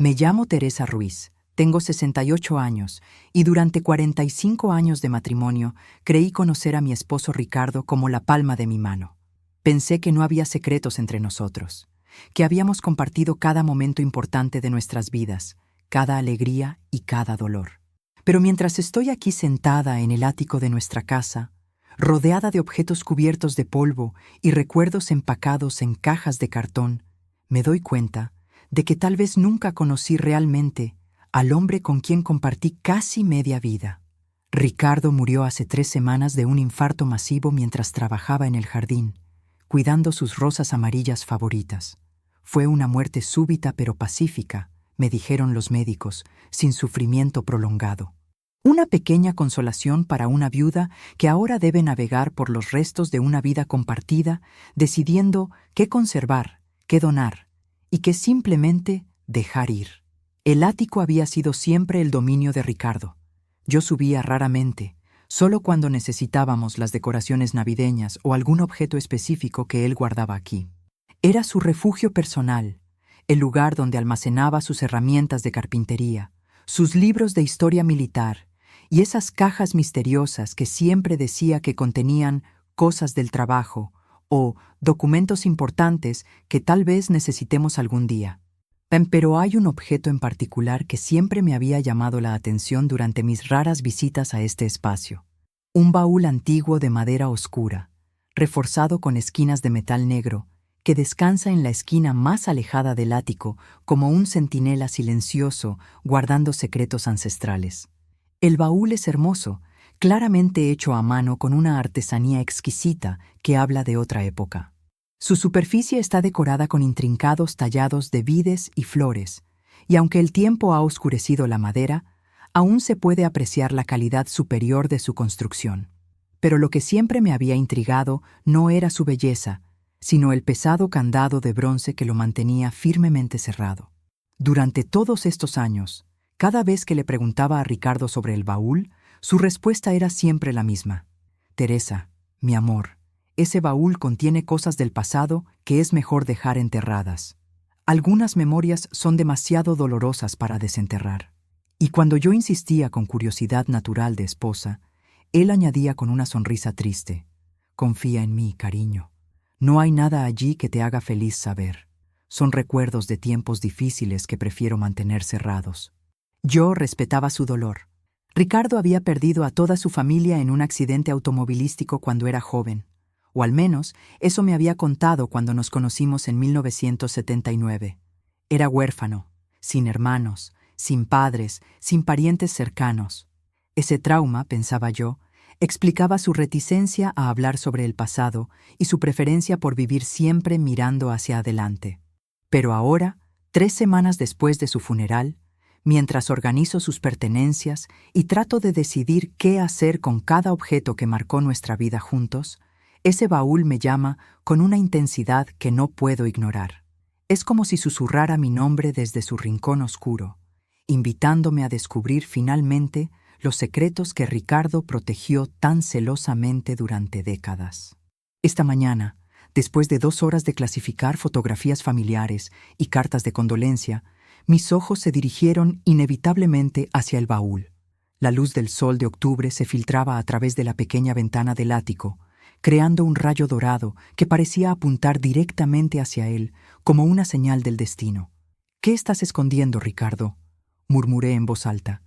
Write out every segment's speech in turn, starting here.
Me llamo Teresa Ruiz, tengo 68 años y durante 45 años de matrimonio creí conocer a mi esposo Ricardo como la palma de mi mano. Pensé que no había secretos entre nosotros, que habíamos compartido cada momento importante de nuestras vidas, cada alegría y cada dolor. Pero mientras estoy aquí sentada en el ático de nuestra casa, rodeada de objetos cubiertos de polvo y recuerdos empacados en cajas de cartón, me doy cuenta de que tal vez nunca conocí realmente al hombre con quien compartí casi media vida. Ricardo murió hace 3 semanas de un infarto masivo mientras trabajaba en el jardín, cuidando sus rosas amarillas favoritas. Fue una muerte súbita pero pacífica, me dijeron los médicos, sin sufrimiento prolongado. Una pequeña consolación para una viuda que ahora debe navegar por los restos de una vida compartida, decidiendo qué conservar, qué donar y qué simplemente dejar ir. El ático había sido siempre el dominio de Ricardo. Yo subía raramente, solo cuando necesitábamos las decoraciones navideñas o algún objeto específico que él guardaba aquí. Era su refugio personal, el lugar donde almacenaba sus herramientas de carpintería, sus libros de historia militar y esas cajas misteriosas que siempre decía que contenían cosas del trabajo o documentos importantes que tal vez necesitemos algún día. Pero hay un objeto en particular que siempre me había llamado la atención durante mis raras visitas a este espacio. Un baúl antiguo de madera oscura, reforzado con esquinas de metal negro, que descansa en la esquina más alejada del ático como un centinela silencioso guardando secretos ancestrales. El baúl es hermoso, claramente hecho a mano con una artesanía exquisita que habla de otra época. Su superficie está decorada con intrincados tallados de vides y flores, y aunque el tiempo ha oscurecido la madera, aún se puede apreciar la calidad superior de su construcción. Pero lo que siempre me había intrigado no era su belleza, sino el pesado candado de bronce que lo mantenía firmemente cerrado. Durante todos estos años, cada vez que le preguntaba a Ricardo sobre el baúl, su respuesta era siempre la misma. Teresa, mi amor, ese baúl contiene cosas del pasado que es mejor dejar enterradas. Algunas memorias son demasiado dolorosas para desenterrar. Y cuando yo insistía con curiosidad natural de esposa, él añadía con una sonrisa triste: confía en mí, cariño. No hay nada allí que te haga feliz saber. Son recuerdos de tiempos difíciles que prefiero mantener cerrados. Yo respetaba su dolor. Ricardo había perdido a toda su familia en un accidente automovilístico cuando era joven, o al menos eso me había contado cuando nos conocimos en 1979. Era huérfano, sin hermanos, sin padres, sin parientes cercanos. Ese trauma, pensaba yo, explicaba su reticencia a hablar sobre el pasado y su preferencia por vivir siempre mirando hacia adelante. Pero ahora, 3 semanas después de su funeral, mientras organizo sus pertenencias y trato de decidir qué hacer con cada objeto que marcó nuestra vida juntos, ese baúl me llama con una intensidad que no puedo ignorar. Es como si susurrara mi nombre desde su rincón oscuro, invitándome a descubrir finalmente los secretos que Ricardo protegió tan celosamente durante décadas. Esta mañana, después de 2 horas de clasificar fotografías familiares y cartas de condolencia, mis ojos se dirigieron inevitablemente hacia el baúl. La luz del sol de octubre se filtraba a través de la pequeña ventana del ático, creando un rayo dorado que parecía apuntar directamente hacia él, como una señal del destino. «¿Qué estás escondiendo, Ricardo?», murmuré en voz alta,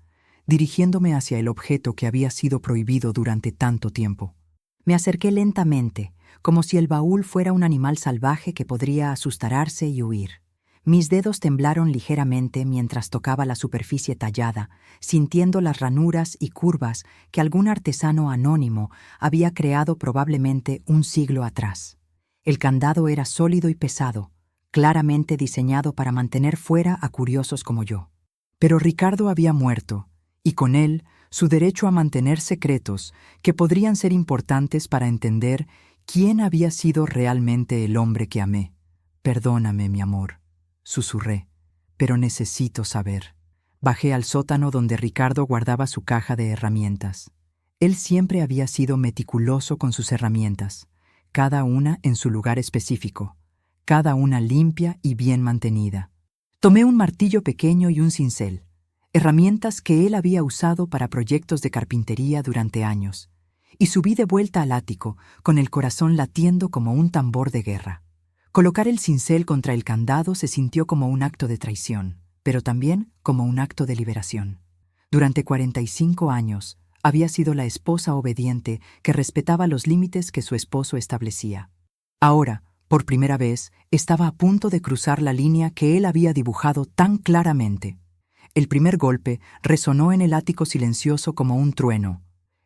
dirigiéndome hacia el objeto que había sido prohibido durante tanto tiempo. Me acerqué lentamente, como si el baúl fuera un animal salvaje que podría asustarse y huir. Mis dedos temblaron ligeramente mientras tocaba la superficie tallada, sintiendo las ranuras y curvas que algún artesano anónimo había creado probablemente un siglo atrás. El candado era sólido y pesado, claramente diseñado para mantener fuera a curiosos como yo. Pero Ricardo había muerto, y con él su derecho a mantener secretos que podrían ser importantes para entender quién había sido realmente el hombre que amé. «Perdóname, mi amor», susurré, «pero necesito saber». Bajé al sótano donde Ricardo guardaba su caja de herramientas. Él siempre había sido meticuloso con sus herramientas, cada una en su lugar específico, cada una limpia y bien mantenida. Tomé un martillo pequeño y un cincel, herramientas que él había usado para proyectos de carpintería durante años, y subí de vuelta al ático, con el corazón latiendo como un tambor de guerra. Colocar el cincel contra el candado se sintió como un acto de traición, pero también como un acto de liberación. Durante 45 años, había sido la esposa obediente que respetaba los límites que su esposo establecía. Ahora, por primera vez, estaba a punto de cruzar la línea que él había dibujado tan claramente. El primer golpe resonó en el ático silencioso como un trueno.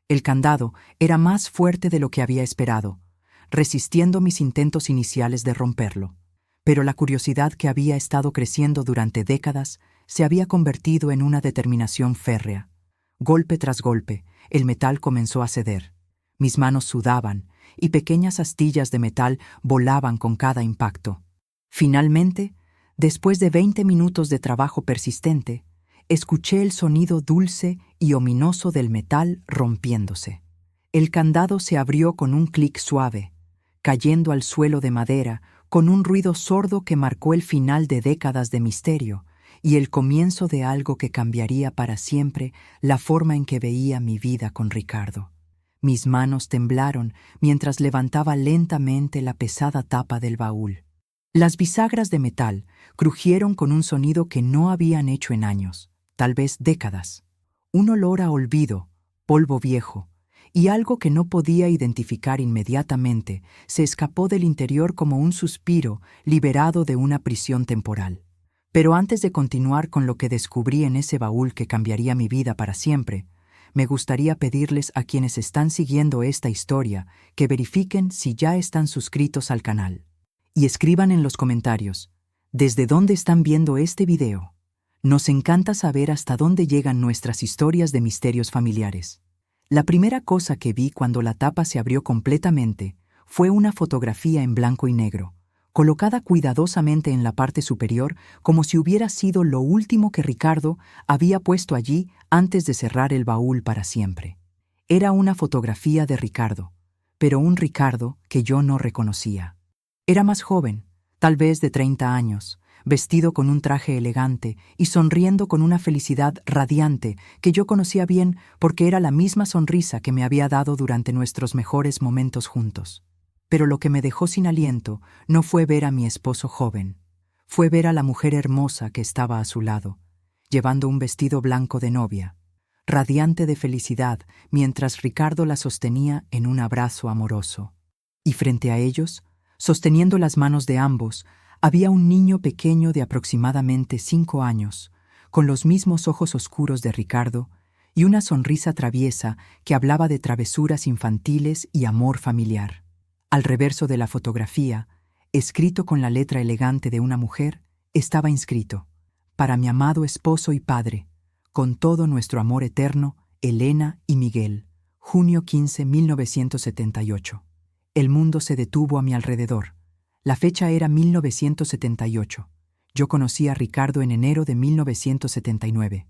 El candado era más fuerte de lo que había esperado, resistiendo mis intentos iniciales de romperlo. Pero la curiosidad que había estado creciendo durante décadas se había convertido en una determinación férrea. Golpe tras golpe, el metal comenzó a ceder. Mis manos sudaban y pequeñas astillas de metal volaban con cada impacto. Finalmente, después de 20 minutos de trabajo persistente, escuché el sonido dulce y ominoso del metal rompiéndose. El candado se abrió con un clic suave, cayendo al suelo de madera con un ruido sordo que marcó el final de décadas de misterio y el comienzo de algo que cambiaría para siempre la forma en que veía mi vida con Ricardo. Mis manos temblaron mientras levantaba lentamente la pesada tapa del baúl. Las bisagras de metal crujieron con un sonido que no habían hecho en años, tal vez décadas. Un olor a olvido, polvo viejo, y algo que no podía identificar inmediatamente se escapó del interior como un suspiro liberado de una prisión temporal. Pero antes de continuar con lo que descubrí en ese baúl que cambiaría mi vida para siempre, me gustaría pedirles a quienes están siguiendo esta historia que verifiquen si ya están suscritos al canal. Y escriban en los comentarios, ¿desde dónde están viendo este video? Nos encanta saber hasta dónde llegan nuestras historias de misterios familiares. La primera cosa que vi cuando la tapa se abrió completamente fue una fotografía en blanco y negro, colocada cuidadosamente en la parte superior como si hubiera sido lo último que Ricardo había puesto allí antes de cerrar el baúl para siempre. Era una fotografía de Ricardo, pero un Ricardo que yo no reconocía. Era más joven, tal vez de 30 años, vestido con un traje elegante y sonriendo con una felicidad radiante que yo conocía bien porque era la misma sonrisa que me había dado durante nuestros mejores momentos juntos. Pero lo que me dejó sin aliento no fue ver a mi esposo joven, fue ver a la mujer hermosa que estaba a su lado, llevando un vestido blanco de novia, radiante de felicidad mientras Ricardo la sostenía en un abrazo amoroso. Y frente a ellos, sosteniendo las manos de ambos, había un niño pequeño de aproximadamente 5 años, con los mismos ojos oscuros de Ricardo y una sonrisa traviesa que hablaba de travesuras infantiles y amor familiar. Al reverso de la fotografía, escrito con la letra elegante de una mujer, estaba inscrito: «Para mi amado esposo y padre, con todo nuestro amor eterno, Elena y Miguel, junio 15, 1978». El mundo se detuvo a mi alrededor. La fecha era 1978. Yo conocí a Ricardo en enero de 1979.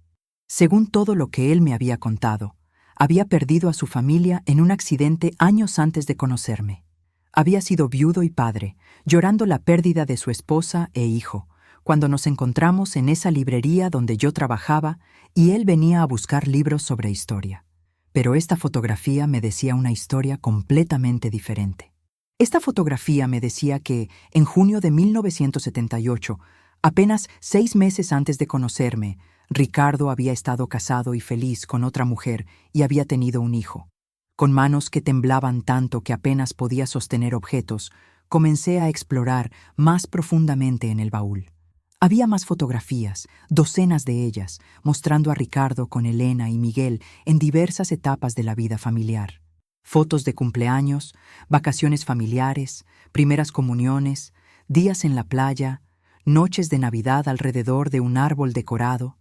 Según todo lo que él me había contado, había perdido a su familia en un accidente años antes de conocerme. Había sido viudo y padre, llorando la pérdida de su esposa e hijo, cuando nos encontramos en esa librería donde yo trabajaba y él venía a buscar libros sobre historia. Pero esta fotografía me decía una historia completamente diferente. Esta fotografía me decía que, en junio de 1978, apenas 6 meses antes de conocerme, Ricardo había estado casado y feliz con otra mujer y había tenido un hijo. Con manos que temblaban tanto que apenas podía sostener objetos, comencé a explorar más profundamente en el baúl. Había más fotografías, docenas de ellas, mostrando a Ricardo con Elena y Miguel en diversas etapas de la vida familiar. Fotos de cumpleaños, vacaciones familiares, primeras comuniones, días en la playa, noches de Navidad alrededor de un árbol decorado.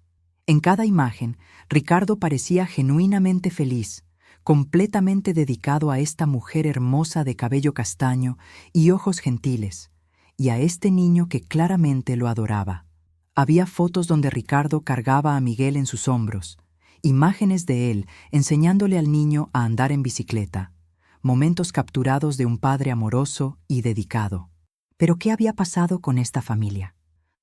En cada imagen, Ricardo parecía genuinamente feliz, completamente dedicado a esta mujer hermosa de cabello castaño y ojos gentiles, y a este niño que claramente lo adoraba. Había fotos donde Ricardo cargaba a Miguel en sus hombros, imágenes de él enseñándole al niño a andar en bicicleta, momentos capturados de un padre amoroso y dedicado. ¿Pero qué había pasado con esta familia?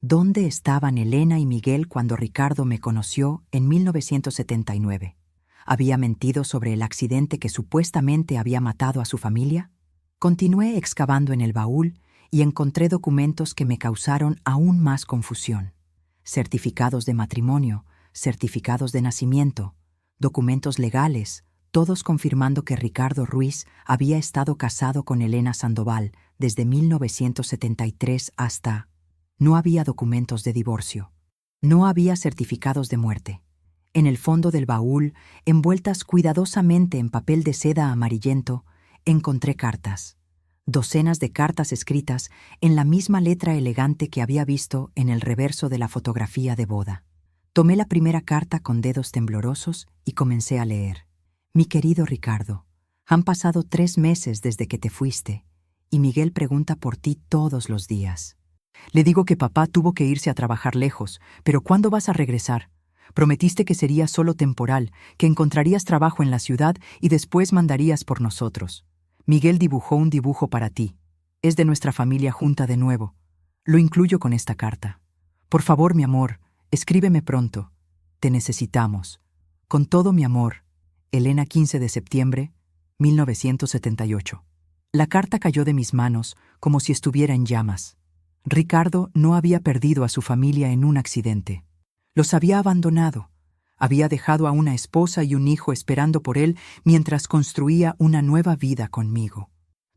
¿Dónde estaban Elena y Miguel cuando Ricardo me conoció en 1979? ¿Había mentido sobre el accidente que supuestamente había matado a su familia? Continué excavando en el baúl y encontré documentos que me causaron aún más confusión. Certificados de matrimonio, certificados de nacimiento, documentos legales, todos confirmando que Ricardo Ruiz había estado casado con Elena Sandoval desde 1973 hasta... No había documentos de divorcio. No había certificados de muerte. En el fondo del baúl, envueltas cuidadosamente en papel de seda amarillento, encontré cartas. Docenas de cartas escritas en la misma letra elegante que había visto en el reverso de la fotografía de boda. Tomé la primera carta con dedos temblorosos y comencé a leer. Mi querido Ricardo, han pasado 3 meses desde que te fuiste, y Miguel pregunta por ti todos los días. Le digo que papá tuvo que irse a trabajar lejos, pero ¿cuándo vas a regresar? Prometiste que sería solo temporal, que encontrarías trabajo en la ciudad y después mandarías por nosotros. Miguel dibujó un dibujo para ti. Es de nuestra familia junta de nuevo. Lo incluyo con esta carta. Por favor, mi amor, escríbeme pronto. Te necesitamos. Con todo mi amor. Elena, 15 de septiembre, 1978. La carta cayó de mis manos como si estuviera en llamas. Ricardo no había perdido a su familia en un accidente. Los había abandonado. Había dejado a una esposa y un hijo esperando por él mientras construía una nueva vida conmigo.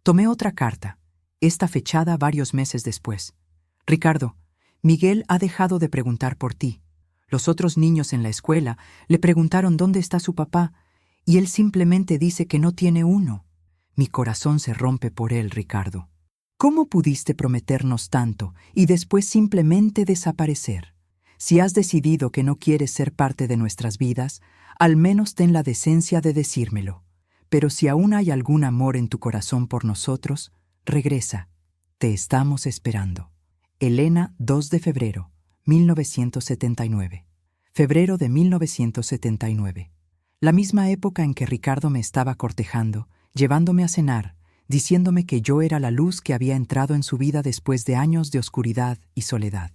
Tomé otra carta, esta fechada varios meses después. Ricardo, Miguel ha dejado de preguntar por ti. Los otros niños en la escuela le preguntaron dónde está su papá y él simplemente dice que no tiene uno. Mi corazón se rompe por él, Ricardo. ¿Cómo pudiste prometernos tanto y después simplemente desaparecer? Si has decidido que no quieres ser parte de nuestras vidas, al menos ten la decencia de decírmelo. Pero si aún hay algún amor en tu corazón por nosotros, regresa. Te estamos esperando. Elena, 2 de febrero, 1979. Febrero de 1979. La misma época en que Ricardo me estaba cortejando, llevándome a cenar, diciéndome que yo era la luz que había entrado en su vida después de años de oscuridad y soledad.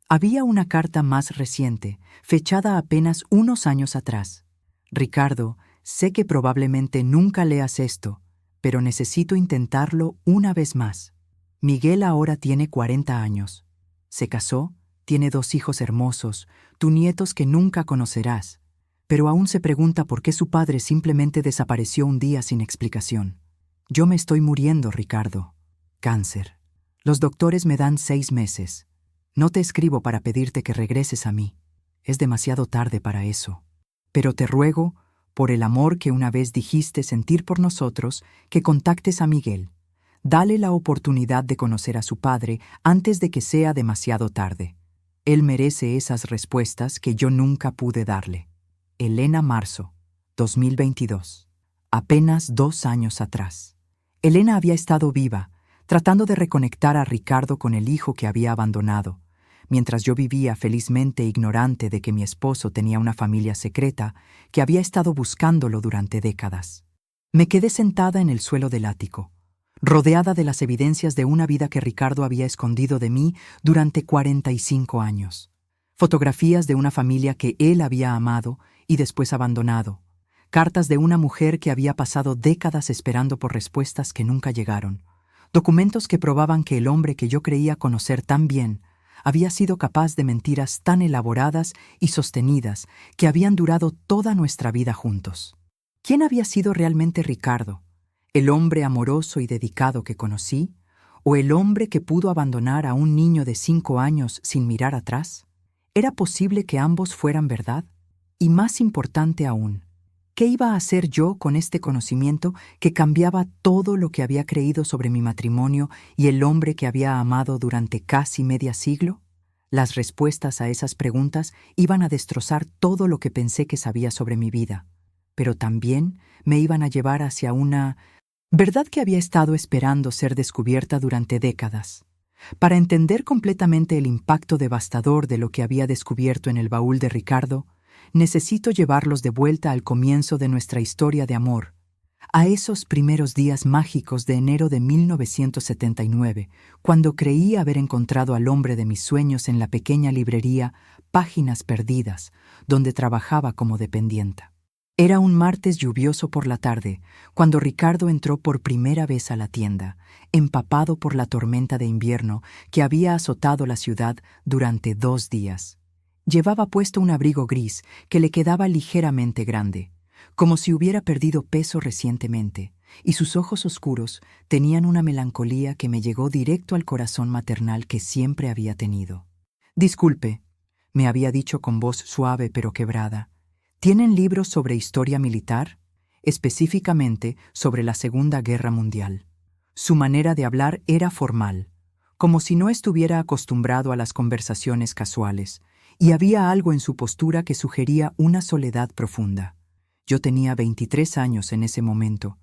Había una carta más reciente, fechada apenas unos años atrás. Ricardo, sé que probablemente nunca leas esto, pero necesito intentarlo una vez más. Miguel ahora tiene 40 años. Se casó, tiene 2 hijos hermosos, nietos que nunca conocerás, pero aún se pregunta por qué su padre simplemente desapareció un día sin explicación. Yo me estoy muriendo, Ricardo. Cáncer. Los doctores me dan 6 meses. No te escribo para pedirte que regreses a mí. Es demasiado tarde para eso. Pero te ruego, por el amor que una vez dijiste sentir por nosotros, que contactes a Miguel. Dale la oportunidad de conocer a su padre antes de que sea demasiado tarde. Él merece esas respuestas que yo nunca pude darle. Elena, marzo, 2022. Apenas 2 años atrás. Elena había estado viva, tratando de reconectar a Ricardo con el hijo que había abandonado, mientras yo vivía felizmente ignorante de que mi esposo tenía una familia secreta que había estado buscándolo durante décadas. Me quedé sentada en el suelo del ático, rodeada de las evidencias de una vida que Ricardo había escondido de mí durante 45 años. Fotografías de una familia que él había amado y después abandonado. Cartas de una mujer que había pasado décadas esperando por respuestas que nunca llegaron. Documentos que probaban que el hombre que yo creía conocer tan bien había sido capaz de mentiras tan elaboradas y sostenidas que habían durado toda nuestra vida juntos. ¿Quién había sido realmente Ricardo? ¿El hombre amoroso y dedicado que conocí? ¿O el hombre que pudo abandonar a un niño de 5 años sin mirar atrás? ¿Era posible que ambos fueran verdad? Y más importante aún, ¿qué iba a hacer yo con este conocimiento que cambiaba todo lo que había creído sobre mi matrimonio y el hombre que había amado durante casi medio siglo? Las respuestas a esas preguntas iban a destrozar todo lo que pensé que sabía sobre mi vida, pero también me iban a llevar hacia una verdad que había estado esperando ser descubierta durante décadas. Para entender completamente el impacto devastador de lo que había descubierto en el baúl de Ricardo, necesito llevarlos de vuelta al comienzo de nuestra historia de amor, a esos primeros días mágicos de enero de 1979, cuando creí haber encontrado al hombre de mis sueños en la pequeña librería Páginas Perdidas, donde trabajaba como dependienta. Era un martes lluvioso por la tarde, cuando Ricardo entró por primera vez a la tienda, empapado por la tormenta de invierno que había azotado la ciudad durante 2 días. Llevaba puesto un abrigo gris que le quedaba ligeramente grande, como si hubiera perdido peso recientemente, y sus ojos oscuros tenían una melancolía que me llegó directo al corazón maternal que siempre había tenido. «Disculpe», me había dicho con voz suave pero quebrada, «¿tienen libros sobre historia militar? Específicamente sobre la Segunda Guerra Mundial». Su manera de hablar era formal, como si no estuviera acostumbrado a las conversaciones casuales, y había algo en su postura que sugería una soledad profunda. Yo tenía 23 años en ese momento.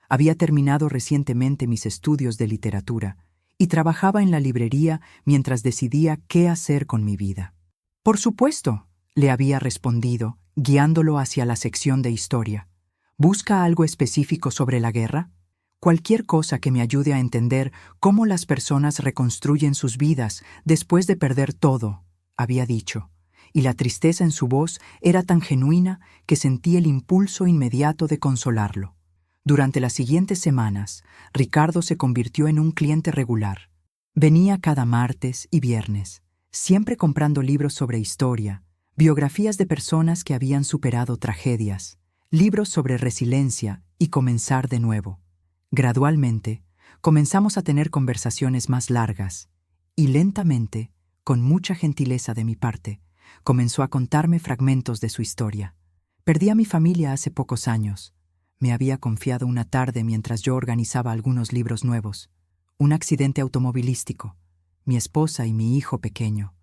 Había terminado recientemente mis estudios de literatura y trabajaba en la librería mientras decidía qué hacer con mi vida. «Por supuesto», le había respondido, guiándolo hacia la sección de historia. «¿Busca algo específico sobre la guerra? Cualquier cosa que me ayude a entender cómo las personas reconstruyen sus vidas después de perder todo», había dicho, y la tristeza en su voz era tan genuina que sentí el impulso inmediato de consolarlo. Durante las siguientes semanas, Ricardo se convirtió en un cliente regular. Venía cada martes y viernes, siempre comprando libros sobre historia, biografías de personas que habían superado tragedias, libros sobre resiliencia y comenzar de nuevo. Gradualmente, comenzamos a tener conversaciones más largas, y lentamente, con mucha gentileza de mi parte, comenzó a contarme fragmentos de su historia. Perdí a mi familia hace pocos años. Me había confiado una tarde mientras yo organizaba algunos libros nuevos. Un accidente automovilístico. Mi esposa y mi hijo pequeño.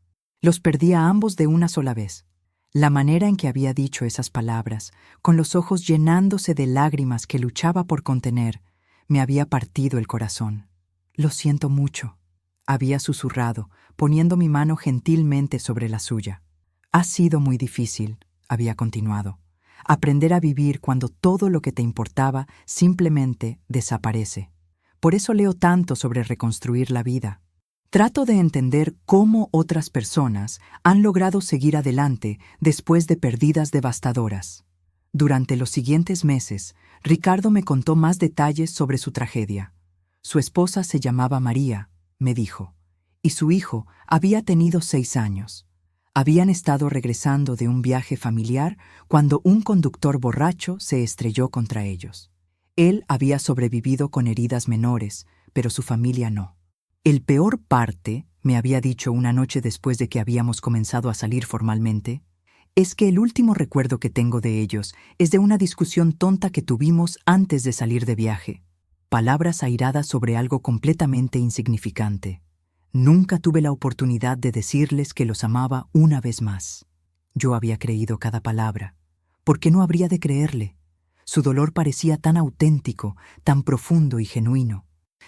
Los perdí a ambos de una sola vez. La manera en que había dicho esas palabras, con los ojos llenándose de lágrimas que luchaba por contener, me había partido el corazón. «Lo siento mucho», había susurrado, poniendo mi mano gentilmente sobre la suya. «Ha sido muy difícil», había continuado, «aprender a vivir cuando todo lo que te importaba simplemente desaparece. Por eso leo tanto sobre reconstruir la vida. Trato de entender cómo otras personas han logrado seguir adelante después de pérdidas devastadoras». Durante los siguientes meses, Ricardo me contó más detalles sobre su tragedia. Su esposa se llamaba María, me dijo, y su hijo había tenido 6 años. Habían estado regresando de un viaje familiar cuando un conductor borracho se estrelló contra ellos. Él había sobrevivido con heridas menores, pero su familia no. «El peor parte», me había dicho una noche después de que habíamos comenzado a salir formalmente, «es que el último recuerdo que tengo de ellos es de una discusión tonta que tuvimos antes de salir de viaje. Palabras airadas sobre algo completamente insignificante. Nunca tuve la oportunidad de decirles que los amaba una vez más. Yo había creído cada palabra. ¿Por qué no habría de creerle? Su dolor parecía tan auténtico, tan profundo y genuino.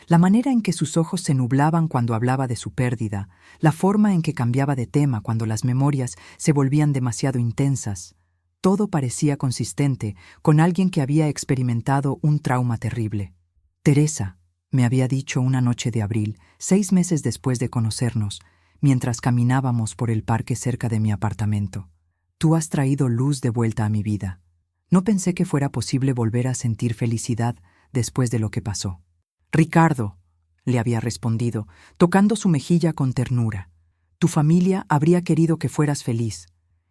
La manera en que sus ojos se nublaban cuando hablaba de su pérdida, la forma en que cambiaba de tema cuando las memorias se volvían demasiado intensas, todo parecía consistente con alguien que había experimentado un trauma terrible. «Teresa», me había dicho una noche de abril, 6 meses después de conocernos, mientras caminábamos por el parque cerca de mi apartamento, «tú has traído luz de vuelta a mi vida. No pensé que fuera posible volver a sentir felicidad después de lo que pasó». «Ricardo», le había respondido, tocando su mejilla con ternura, «tu familia habría querido que fueras feliz.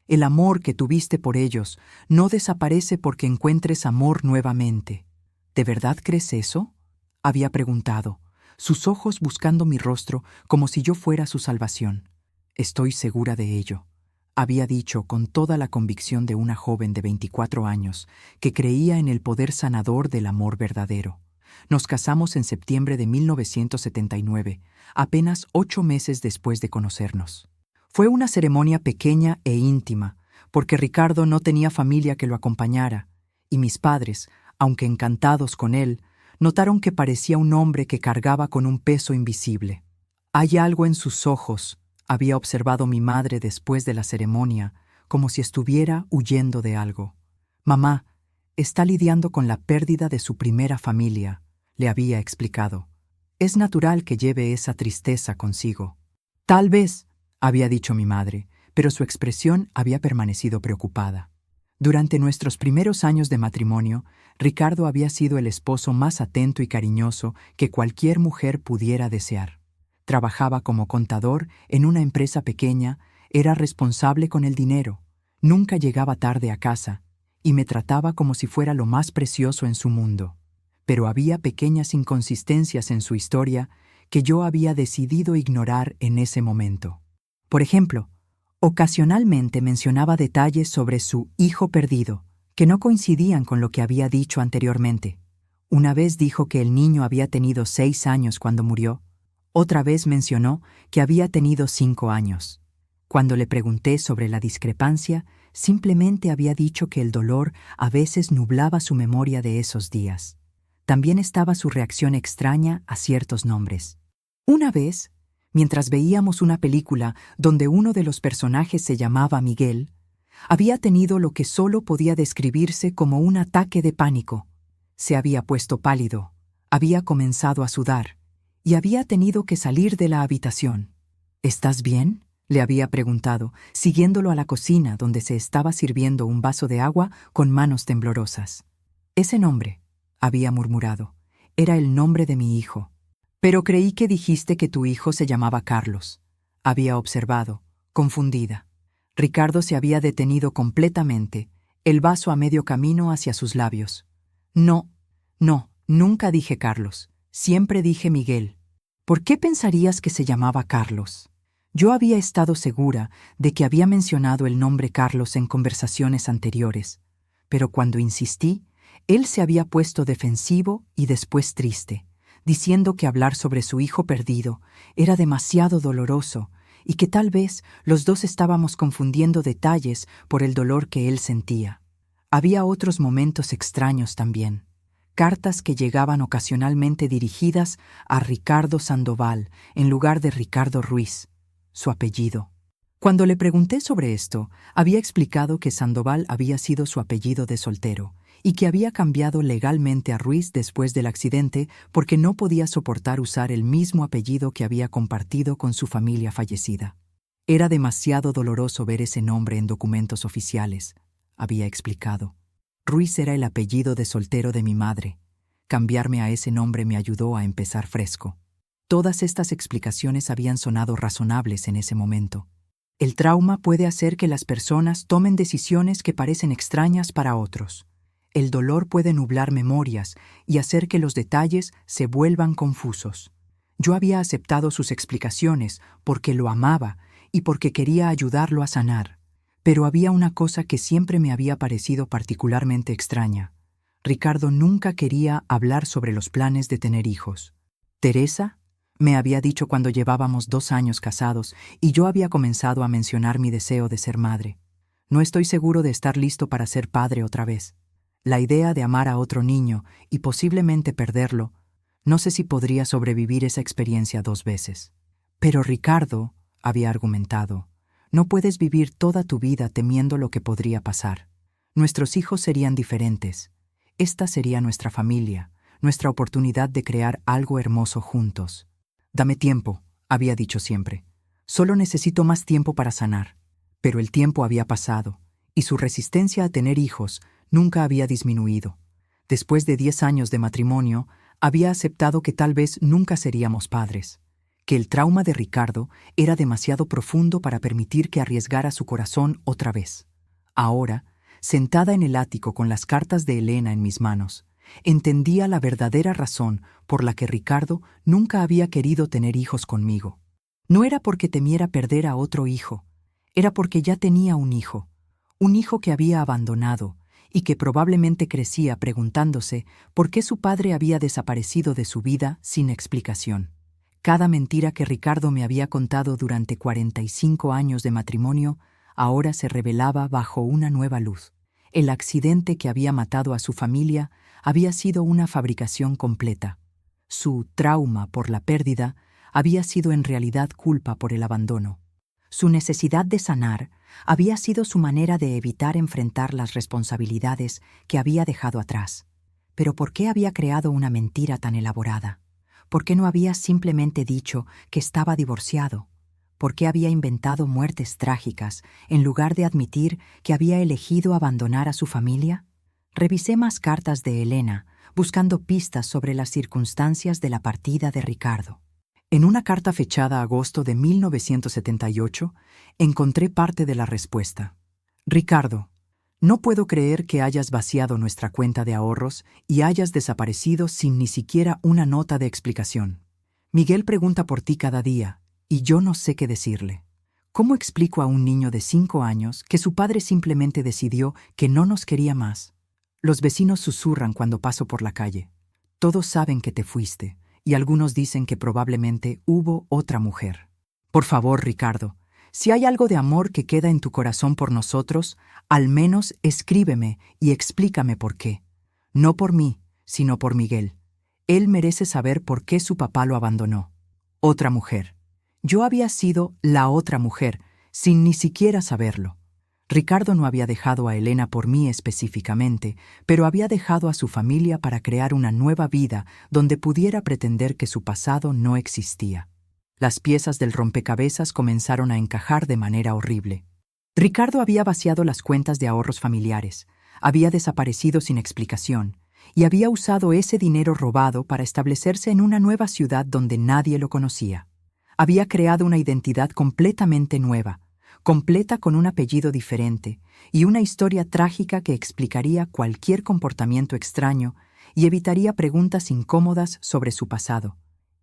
El amor que tuviste por ellos no desaparece porque encuentres amor nuevamente». «¿De verdad crees eso?», había preguntado, sus ojos buscando mi rostro como si yo fuera su salvación. «Estoy segura de ello», había dicho con toda la convicción de una joven de 24 años que creía en el poder sanador del amor verdadero. Nos casamos en septiembre de 1979, apenas 8 meses después de conocernos. Fue una ceremonia pequeña e íntima, porque Ricardo no tenía familia que lo acompañara, y mis padres, aunque encantados con él, notaron que parecía un hombre que cargaba con un peso invisible. «Hay algo en sus ojos», había observado mi madre después de la ceremonia, como si estuviera huyendo de algo. «Mamá, está lidiando con la pérdida de su primera familia, le había explicado. Es natural que lleve esa tristeza consigo. Tal vez, había dicho mi madre, pero su expresión había permanecido preocupada. Durante nuestros primeros años de matrimonio, Ricardo había sido el esposo más atento y cariñoso que cualquier mujer pudiera desear. Trabajaba como contador en una empresa pequeña, era responsable con el dinero, nunca llegaba tarde a casa y me trataba como si fuera lo más precioso en su mundo. Pero había pequeñas inconsistencias en su historia que yo había decidido ignorar en ese momento. Por ejemplo, ocasionalmente mencionaba detalles sobre su hijo perdido, que no coincidían con lo que había dicho anteriormente. Una vez dijo que el niño había tenido 6 años cuando murió. Otra vez mencionó que había tenido 5 años. Cuando le pregunté sobre la discrepancia, simplemente había dicho que el dolor a veces nublaba su memoria de esos días. También estaba su reacción extraña a ciertos nombres. Una vez, mientras veíamos una película donde uno de los personajes se llamaba Miguel, había tenido lo que solo podía describirse como un ataque de pánico. Se había puesto pálido, había comenzado a sudar y había tenido que salir de la habitación. ¿Estás bien?, le había preguntado, siguiéndolo a la cocina donde se estaba sirviendo un vaso de agua con manos temblorosas. Ese nombre, había murmurado, era el nombre de mi hijo. Pero creí que dijiste que tu hijo se llamaba Carlos, había observado, confundida. Ricardo se había detenido completamente, el vaso a medio camino hacia sus labios. No, nunca dije Carlos, siempre dije Miguel. ¿Por qué pensarías que se llamaba Carlos? Yo había estado segura de que había mencionado el nombre Carlos en conversaciones anteriores, pero cuando insistí, él se había puesto defensivo y después triste, diciendo que hablar sobre su hijo perdido era demasiado doloroso y que tal vez los dos estábamos confundiendo detalles por el dolor que él sentía. Había otros momentos extraños también. Cartas que llegaban ocasionalmente dirigidas a Ricardo Sandoval en lugar de Ricardo Ruiz, su apellido. Cuando le pregunté sobre esto, había explicado que Sandoval había sido su apellido de soltero y que había cambiado legalmente a Ruiz después del accidente porque no podía soportar usar el mismo apellido que había compartido con su familia fallecida. Era demasiado doloroso ver ese nombre en documentos oficiales, había explicado. Ruiz era el apellido de soltero de mi madre. Cambiarme a ese nombre me ayudó a empezar fresco. Todas estas explicaciones habían sonado razonables en ese momento. El trauma puede hacer que las personas tomen decisiones que parecen extrañas para otros. El dolor puede nublar memorias y hacer que los detalles se vuelvan confusos. Yo había aceptado sus explicaciones porque lo amaba y porque quería ayudarlo a sanar. Pero había una cosa que siempre me había parecido particularmente extraña. Ricardo nunca quería hablar sobre los planes de tener hijos. Teresa me había dicho cuando llevábamos 2 años casados y yo había comenzado a mencionar mi deseo de ser madre. No estoy seguro de estar listo para ser padre otra vez. La idea de amar a otro niño y posiblemente perderlo, no sé si podría sobrevivir esa experiencia 2 veces. Pero Ricardo, había argumentado, no puedes vivir toda tu vida temiendo lo que podría pasar. Nuestros hijos serían diferentes. Esta sería nuestra familia, nuestra oportunidad de crear algo hermoso juntos. Dame tiempo, había dicho siempre. Solo necesito más tiempo para sanar. Pero el tiempo había pasado, y su resistencia a tener hijos nunca había disminuido. Después de 10 años de matrimonio, había aceptado que tal vez nunca seríamos padres, que el trauma de Ricardo era demasiado profundo para permitir que arriesgara su corazón otra vez. Ahora, sentada en el ático con las cartas de Elena en mis manos, entendía la verdadera razón por la que Ricardo nunca había querido tener hijos conmigo. No era porque temiera perder a otro hijo, era porque ya tenía un hijo que había abandonado y que probablemente crecía preguntándose por qué su padre había desaparecido de su vida sin explicación. Cada mentira que Ricardo me había contado durante 45 años de matrimonio ahora se revelaba bajo una nueva luz. El accidente que había matado a su familia había sido una fabricación completa. Su trauma por la pérdida había sido en realidad culpa por el abandono. Su necesidad de sanar había sido su manera de evitar enfrentar las responsabilidades que había dejado atrás. Pero ¿por qué había creado una mentira tan elaborada? ¿Por qué no había simplemente dicho que estaba divorciado? ¿Por qué había inventado muertes trágicas en lugar de admitir que había elegido abandonar a su familia? Revisé más cartas de Elena, buscando pistas sobre las circunstancias de la partida de Ricardo. En una carta fechada agosto de 1978, encontré parte de la respuesta. Ricardo, no puedo creer que hayas vaciado nuestra cuenta de ahorros y hayas desaparecido sin ni siquiera una nota de explicación. Miguel pregunta por ti cada día, y yo no sé qué decirle. ¿Cómo explico a un niño de 5 años que su padre simplemente decidió que no nos quería más? Los vecinos susurran cuando paso por la calle. Todos saben que te fuiste, y algunos dicen que probablemente hubo otra mujer. Por favor, Ricardo, si hay algo de amor que queda en tu corazón por nosotros, al menos escríbeme y explícame por qué. No por mí, sino por Miguel. Él merece saber por qué su papá lo abandonó. Otra mujer. Yo había sido la otra mujer, sin ni siquiera saberlo. Ricardo no había dejado a Elena por mí específicamente, pero había dejado a su familia para crear una nueva vida donde pudiera pretender que su pasado no existía. Las piezas del rompecabezas comenzaron a encajar de manera horrible. Ricardo había vaciado las cuentas de ahorros familiares, había desaparecido sin explicación, y había usado ese dinero robado para establecerse en una nueva ciudad donde nadie lo conocía. Había creado una identidad completamente nueva, completa con un apellido diferente y una historia trágica que explicaría cualquier comportamiento extraño y evitaría preguntas incómodas sobre su pasado.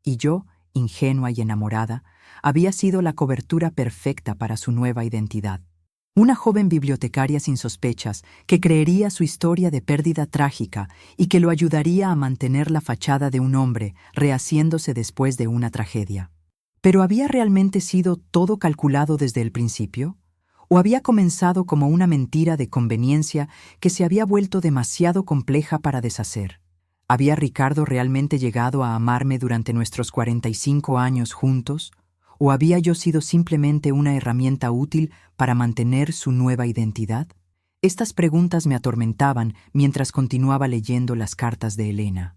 Y yo, ingenua y enamorada, había sido la cobertura perfecta para su nueva identidad. Una joven bibliotecaria sin sospechas que creería su historia de pérdida trágica y que lo ayudaría a mantener la fachada de un hombre rehaciéndose después de una tragedia. ¿Pero había realmente sido todo calculado desde el principio? ¿O había comenzado como una mentira de conveniencia que se había vuelto demasiado compleja para deshacer? ¿Había Ricardo realmente llegado a amarme durante nuestros 45 años juntos? ¿O había yo sido simplemente una herramienta útil para mantener su nueva identidad? Estas preguntas me atormentaban mientras continuaba leyendo las cartas de Elena.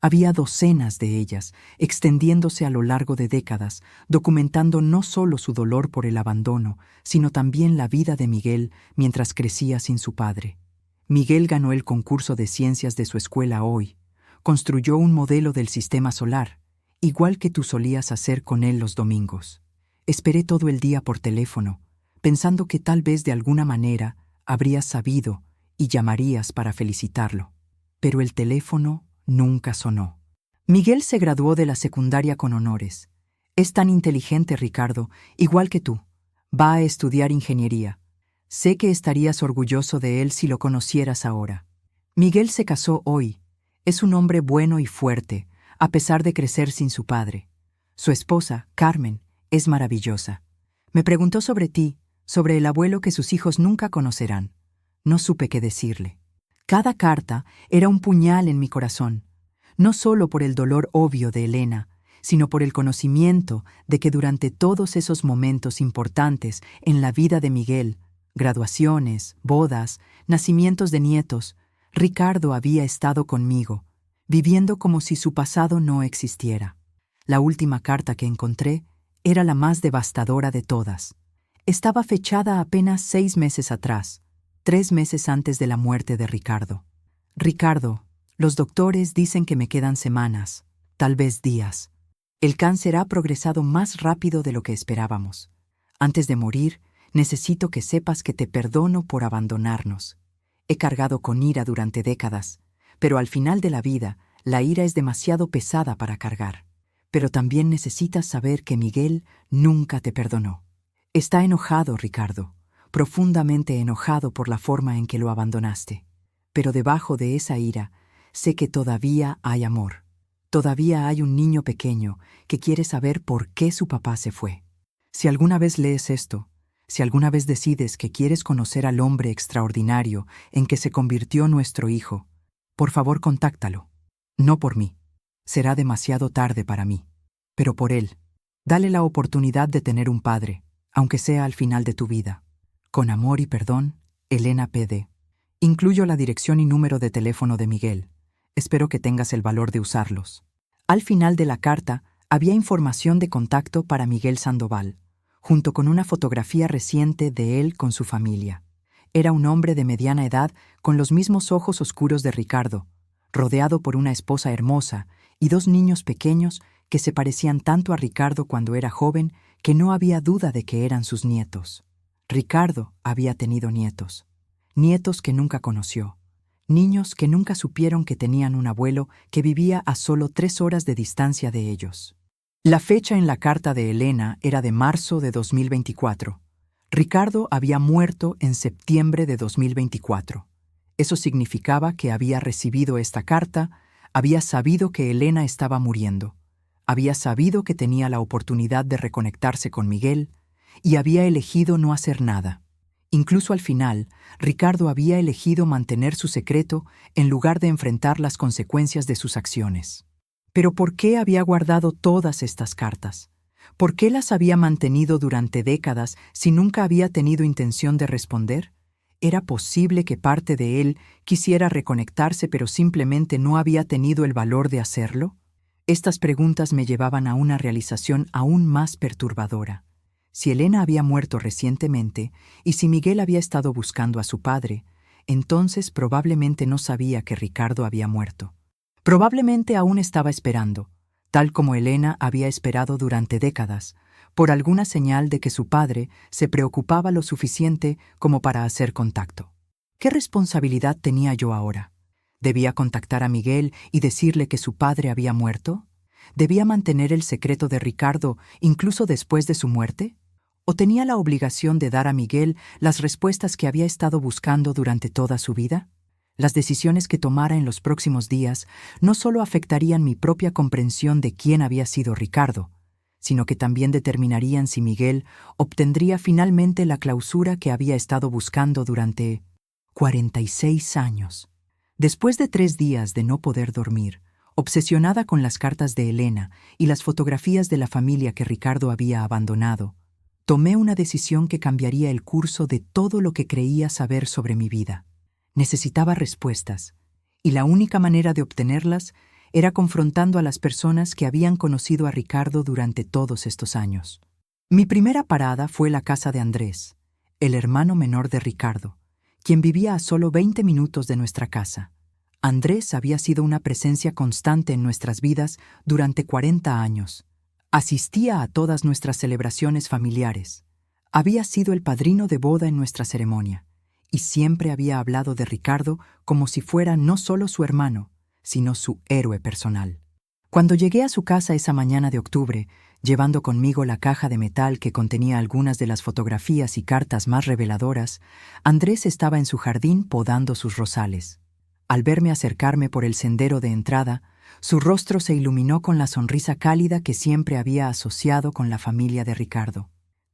Había docenas de ellas, extendiéndose a lo largo de décadas, documentando no solo su dolor por el abandono, sino también la vida de Miguel mientras crecía sin su padre. Miguel ganó el concurso de ciencias de su escuela hoy, construyó un modelo del sistema solar, igual que tú solías hacer con él los domingos. Esperé todo el día por teléfono, pensando que tal vez de alguna manera habrías sabido y llamarías para felicitarlo. Pero el teléfono nunca sonó. Miguel se graduó de la secundaria con honores. Es tan inteligente, Ricardo, igual que tú. Va a estudiar ingeniería. Sé que estarías orgulloso de él si lo conocieras ahora. Miguel se casó hoy. Es un hombre bueno y fuerte, a pesar de crecer sin su padre. Su esposa, Carmen, es maravillosa. Me preguntó sobre ti, sobre el abuelo que sus hijos nunca conocerán. No supe qué decirle. Cada carta era un puñal en mi corazón, no solo por el dolor obvio de Elena, sino por el conocimiento de que durante todos esos momentos importantes en la vida de Miguel, graduaciones, bodas, nacimientos de nietos, Ricardo había estado conmigo, viviendo como si su pasado no existiera. La última carta que encontré era la más devastadora de todas. Estaba fechada apenas 6 meses atrás, 3 meses antes de la muerte de Ricardo. Ricardo, los doctores dicen que me quedan semanas, tal vez días. El cáncer ha progresado más rápido de lo que esperábamos. Antes de morir, necesito que sepas que te perdono por abandonarnos. He cargado con ira durante décadas, pero al final de la vida, la ira es demasiado pesada para cargar. Pero también necesitas saber que Miguel nunca te perdonó. Está enojado, Ricardo, profundamente enojado por la forma en que lo abandonaste. Pero debajo de esa ira, sé que todavía hay amor. Todavía hay un niño pequeño que quiere saber por qué su papá se fue. Si alguna vez lees esto, si alguna vez decides que quieres conocer al hombre extraordinario en que se convirtió nuestro hijo, por favor contáctalo. No por mí. Será demasiado tarde para mí. Pero por él. Dale la oportunidad de tener un padre, aunque sea al final de tu vida. Con amor y perdón, Elena P.D. Incluyo la dirección y número de teléfono de Miguel. Espero que tengas el valor de usarlos. Al final de la carta había información de contacto para Miguel Sandoval, junto con una fotografía reciente de él con su familia. Era un hombre de mediana edad con los mismos ojos oscuros de Ricardo, rodeado por una esposa hermosa y dos niños pequeños que se parecían tanto a Ricardo cuando era joven que no había duda de que eran sus nietos. Ricardo había tenido nietos, nietos que nunca conoció, niños que nunca supieron que tenían un abuelo que vivía a solo 3 horas de distancia de ellos. La fecha en la carta de Elena era de marzo de 2024. Ricardo había muerto en septiembre de 2024. Eso significaba que había recibido esta carta, había sabido que Elena estaba muriendo, había sabido que tenía la oportunidad de reconectarse con Miguel y había elegido no hacer nada. Incluso al final, Ricardo había elegido mantener su secreto en lugar de enfrentar las consecuencias de sus acciones. Pero ¿por qué había guardado todas estas cartas? ¿Por qué las había mantenido durante décadas si nunca había tenido intención de responder? ¿Era posible que parte de él quisiera reconectarse pero simplemente no había tenido el valor de hacerlo? Estas preguntas me llevaban a una realización aún más perturbadora. Si Elena había muerto recientemente y si Miguel había estado buscando a su padre, entonces probablemente no sabía que Ricardo había muerto. Probablemente aún estaba esperando, tal como Elena había esperado durante décadas, por alguna señal de que su padre se preocupaba lo suficiente como para hacer contacto. ¿Qué responsabilidad tenía yo ahora? ¿Debía contactar a Miguel y decirle que su padre había muerto? ¿Debía mantener el secreto de Ricardo incluso después de su muerte? ¿O tenía la obligación de dar a Miguel las respuestas que había estado buscando durante toda su vida? Las decisiones que tomara en los próximos días no solo afectarían mi propia comprensión de quién había sido Ricardo, sino que también determinarían si Miguel obtendría finalmente la clausura que había estado buscando durante 46 años. Después de 3 días de no poder dormir, obsesionada con las cartas de Elena y las fotografías de la familia que Ricardo había abandonado, tomé una decisión que cambiaría el curso de todo lo que creía saber sobre mi vida. Necesitaba respuestas, y la única manera de obtenerlas era confrontando a las personas que habían conocido a Ricardo durante todos estos años. Mi primera parada fue la casa de Andrés, el hermano menor de Ricardo, quien vivía a solo 20 minutos de nuestra casa. Andrés había sido una presencia constante en nuestras vidas durante 40 años. Asistía a todas nuestras celebraciones familiares. Había sido el padrino de boda en nuestra ceremonia, y siempre había hablado de Ricardo como si fuera no solo su hermano, sino su héroe personal. Cuando llegué a su casa esa mañana de octubre, llevando conmigo la caja de metal que contenía algunas de las fotografías y cartas más reveladoras, Andrés estaba en su jardín podando sus rosales. Al verme acercarme por el sendero de entrada, su rostro se iluminó con la sonrisa cálida que siempre había asociado con la familia de Ricardo.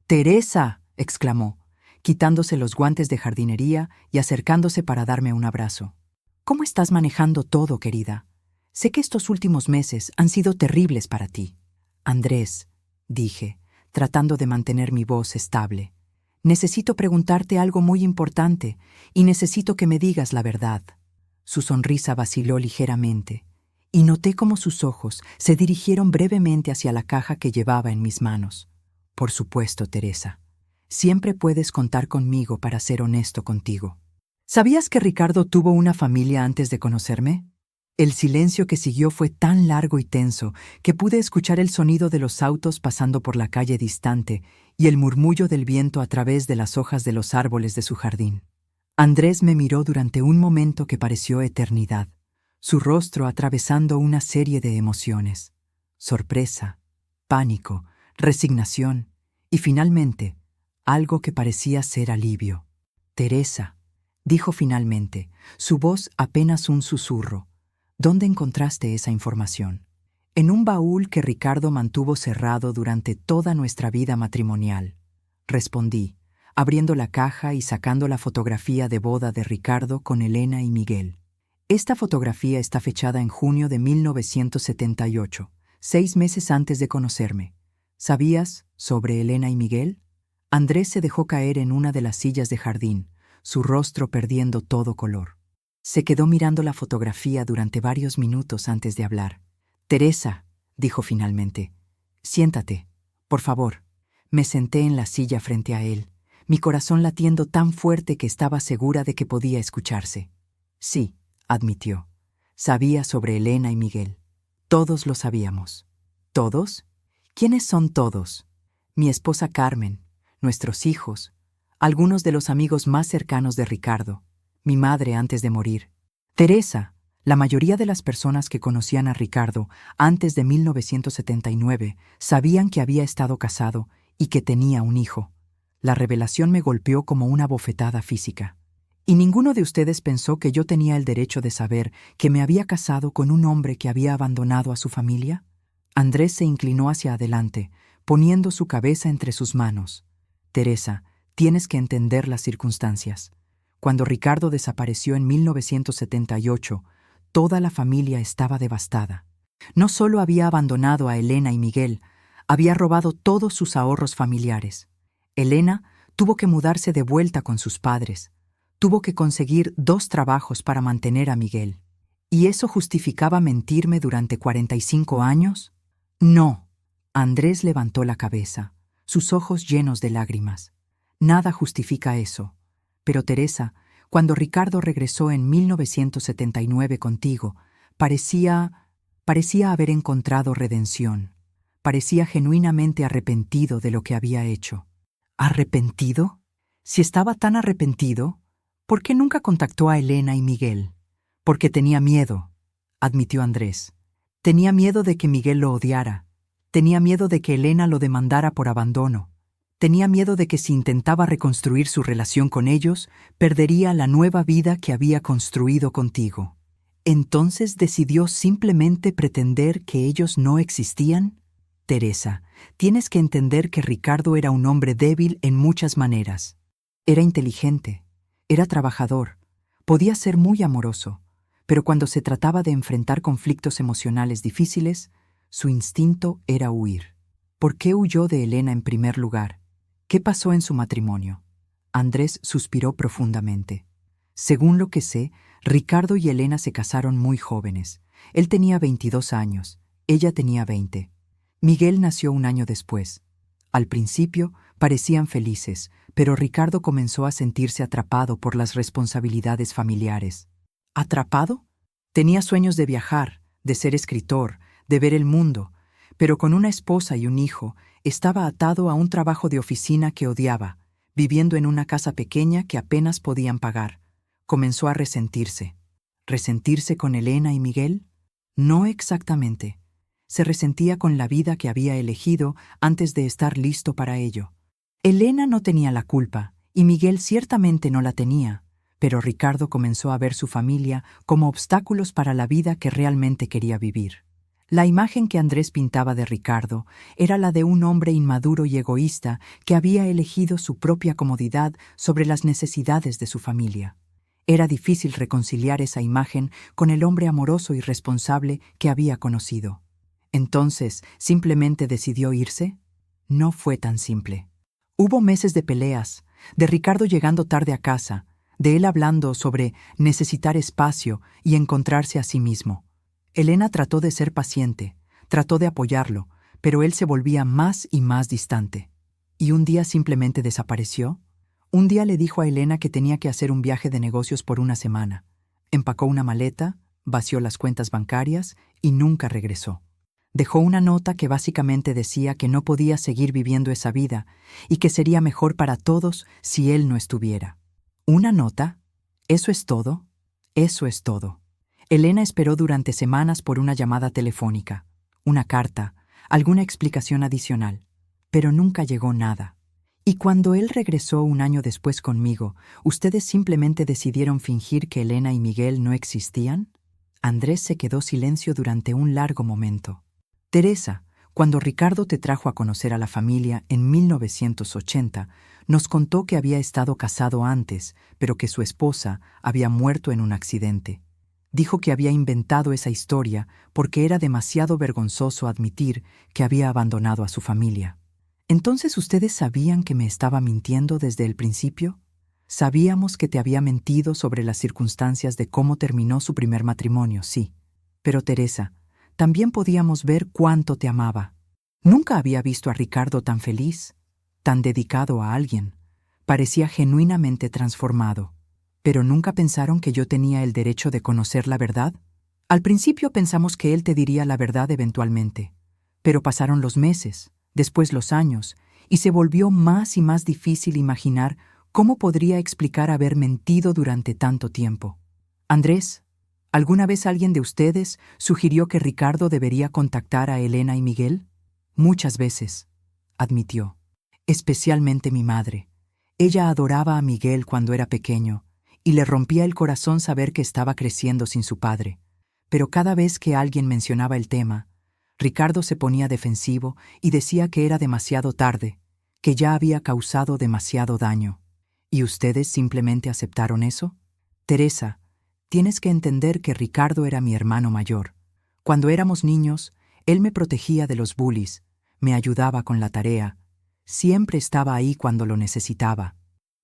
«¡Teresa!», exclamó, quitándose los guantes de jardinería y acercándose para darme un abrazo. «¿Cómo estás manejando todo, querida? Sé que estos últimos meses han sido terribles para ti». «Andrés», dije, tratando de mantener mi voz estable, «necesito preguntarte algo muy importante y necesito que me digas la verdad». Su sonrisa vaciló ligeramente, y noté cómo sus ojos se dirigieron brevemente hacia la caja que llevaba en mis manos. «Por supuesto, Teresa. Siempre puedes contar conmigo para ser honesto contigo». «¿Sabías que Ricardo tuvo una familia antes de conocerme?». El silencio que siguió fue tan largo y tenso que pude escuchar el sonido de los autos pasando por la calle distante y el murmullo del viento a través de las hojas de los árboles de su jardín. Andrés me miró durante un momento que pareció eternidad, su rostro atravesando una serie de emociones: sorpresa, pánico, resignación y finalmente algo que parecía ser alivio. «Teresa», dijo finalmente, su voz apenas un susurro, «¿dónde encontraste esa información?». «En un baúl que Ricardo mantuvo cerrado durante toda nuestra vida matrimonial», respondí, abriendo la caja y sacando la fotografía de boda de Ricardo con Elena y Miguel. Esta fotografía está fechada en junio de 1978, 6 meses antes de conocerme. ¿Sabías sobre Elena y Miguel?». Andrés se dejó caer en una de las sillas de jardín, su rostro perdiendo todo color. Se quedó mirando la fotografía durante varios minutos antes de hablar. «Teresa», dijo finalmente, «siéntate, por favor». Me senté en la silla frente a él, mi corazón latiendo tan fuerte que estaba segura de que podía escucharse. «Sí», admitió. Sabía sobre Elena y Miguel. Todos lo sabíamos. ¿Todos? ¿Quiénes son todos? Mi esposa Carmen, nuestros hijos, algunos de los amigos más cercanos de Ricardo, mi madre antes de morir. Teresa, la mayoría de las personas que conocían a Ricardo antes de 1979 sabían que había estado casado y que tenía un hijo. La revelación me golpeó como una bofetada física. ¿Y ninguno de ustedes pensó que yo tenía el derecho de saber que me había casado con un hombre que había abandonado a su familia? Andrés se inclinó hacia adelante, poniendo su cabeza entre sus manos. Teresa, tienes que entender las circunstancias. Cuando Ricardo desapareció en 1978, toda la familia estaba devastada. No solo había abandonado a Elena y Miguel, había robado todos sus ahorros familiares. Elena tuvo que mudarse de vuelta con sus padres. Tuvo que conseguir 2 trabajos para mantener a Miguel. ¿Y eso justificaba mentirme durante 45 años? No. Andrés levantó la cabeza, sus ojos llenos de lágrimas. Nada justifica eso. Pero Teresa, cuando Ricardo regresó en 1979 contigo, parecía haber encontrado redención. Parecía genuinamente arrepentido de lo que había hecho. ¿Arrepentido? Si estaba tan arrepentido, ¿por qué nunca contactó a Elena y Miguel? Porque tenía miedo, admitió Andrés. Tenía miedo de que Miguel lo odiara. Tenía miedo de que Elena lo demandara por abandono. Tenía miedo de que si intentaba reconstruir su relación con ellos, perdería la nueva vida que había construido contigo. ¿Entonces decidió simplemente pretender que ellos no existían? Teresa, tienes que entender que Ricardo era un hombre débil en muchas maneras. Era inteligente, era trabajador, podía ser muy amoroso, pero cuando se trataba de enfrentar conflictos emocionales difíciles, su instinto era huir. ¿Por qué huyó de Elena en primer lugar? ¿Qué pasó en su matrimonio? Andrés suspiró profundamente. Según lo que sé, Ricardo y Elena se casaron muy jóvenes. Él tenía 22 años, ella tenía 20. Miguel nació un año después. Al principio parecían felices, pero Ricardo comenzó a sentirse atrapado por las responsabilidades familiares. ¿Atrapado? Tenía sueños de viajar, de ser escritor, de ver el mundo, pero con una esposa y un hijo, estaba atado a un trabajo de oficina que odiaba, viviendo en una casa pequeña que apenas podían pagar. Comenzó a resentirse. ¿Resentirse con Elena y Miguel? No exactamente. Se resentía con la vida que había elegido antes de estar listo para ello. Elena no tenía la culpa, y Miguel ciertamente no la tenía, pero Ricardo comenzó a ver su familia como obstáculos para la vida que realmente quería vivir. La imagen que Andrés pintaba de Ricardo era la de un hombre inmaduro y egoísta que había elegido su propia comodidad sobre las necesidades de su familia. Era difícil reconciliar esa imagen con el hombre amoroso y responsable que había conocido. Entonces, ¿simplemente decidió irse? No fue tan simple. Hubo meses de peleas, de Ricardo llegando tarde a casa, de él hablando sobre necesitar espacio y encontrarse a sí mismo. Elena trató de ser paciente, trató de apoyarlo, pero él se volvía más y más distante. ¿Y un día simplemente desapareció? Un día le dijo a Elena que tenía que hacer un viaje de negocios por una semana. Empacó una maleta, vació las cuentas bancarias y nunca regresó. Dejó una nota que básicamente decía que no podía seguir viviendo esa vida y que sería mejor para todos si él no estuviera. ¿Una nota? ¿Eso es todo? Eso es todo. Elena esperó durante semanas por una llamada telefónica, una carta, alguna explicación adicional, pero nunca llegó nada. Y cuando él regresó un año después conmigo, ¿ustedes simplemente decidieron fingir que Elena y Miguel no existían? Andrés se quedó silencio durante un largo momento. Teresa, cuando Ricardo te trajo a conocer a la familia en 1980, nos contó que había estado casado antes, pero que su esposa había muerto en un accidente. Dijo que había inventado esa historia porque era demasiado vergonzoso admitir que había abandonado a su familia. ¿Entonces ustedes sabían que me estaba mintiendo desde el principio? Sabíamos que te había mentido sobre las circunstancias de cómo terminó su primer matrimonio, sí. Pero Teresa, también podíamos ver cuánto te amaba. Nunca había visto a Ricardo tan feliz, tan dedicado a alguien. Parecía genuinamente transformado. ¿Pero nunca pensaron que yo tenía el derecho de conocer la verdad? Al principio pensamos que él te diría la verdad eventualmente. Pero pasaron los meses, después los años, y se volvió más y más difícil imaginar cómo podría explicar haber mentido durante tanto tiempo. Andrés, ¿alguna vez alguien de ustedes sugirió que Ricardo debería contactar a Elena y Miguel? Muchas veces, admitió. Especialmente mi madre. Ella adoraba a Miguel cuando era pequeño, y le rompía el corazón saber que estaba creciendo sin su padre. Pero cada vez que alguien mencionaba el tema, Ricardo se ponía defensivo y decía que era demasiado tarde, que ya había causado demasiado daño. ¿Y ustedes simplemente aceptaron eso? Teresa, tienes que entender que Ricardo era mi hermano mayor. Cuando éramos niños, él me protegía de los bullies, me ayudaba con la tarea, siempre estaba ahí cuando lo necesitaba.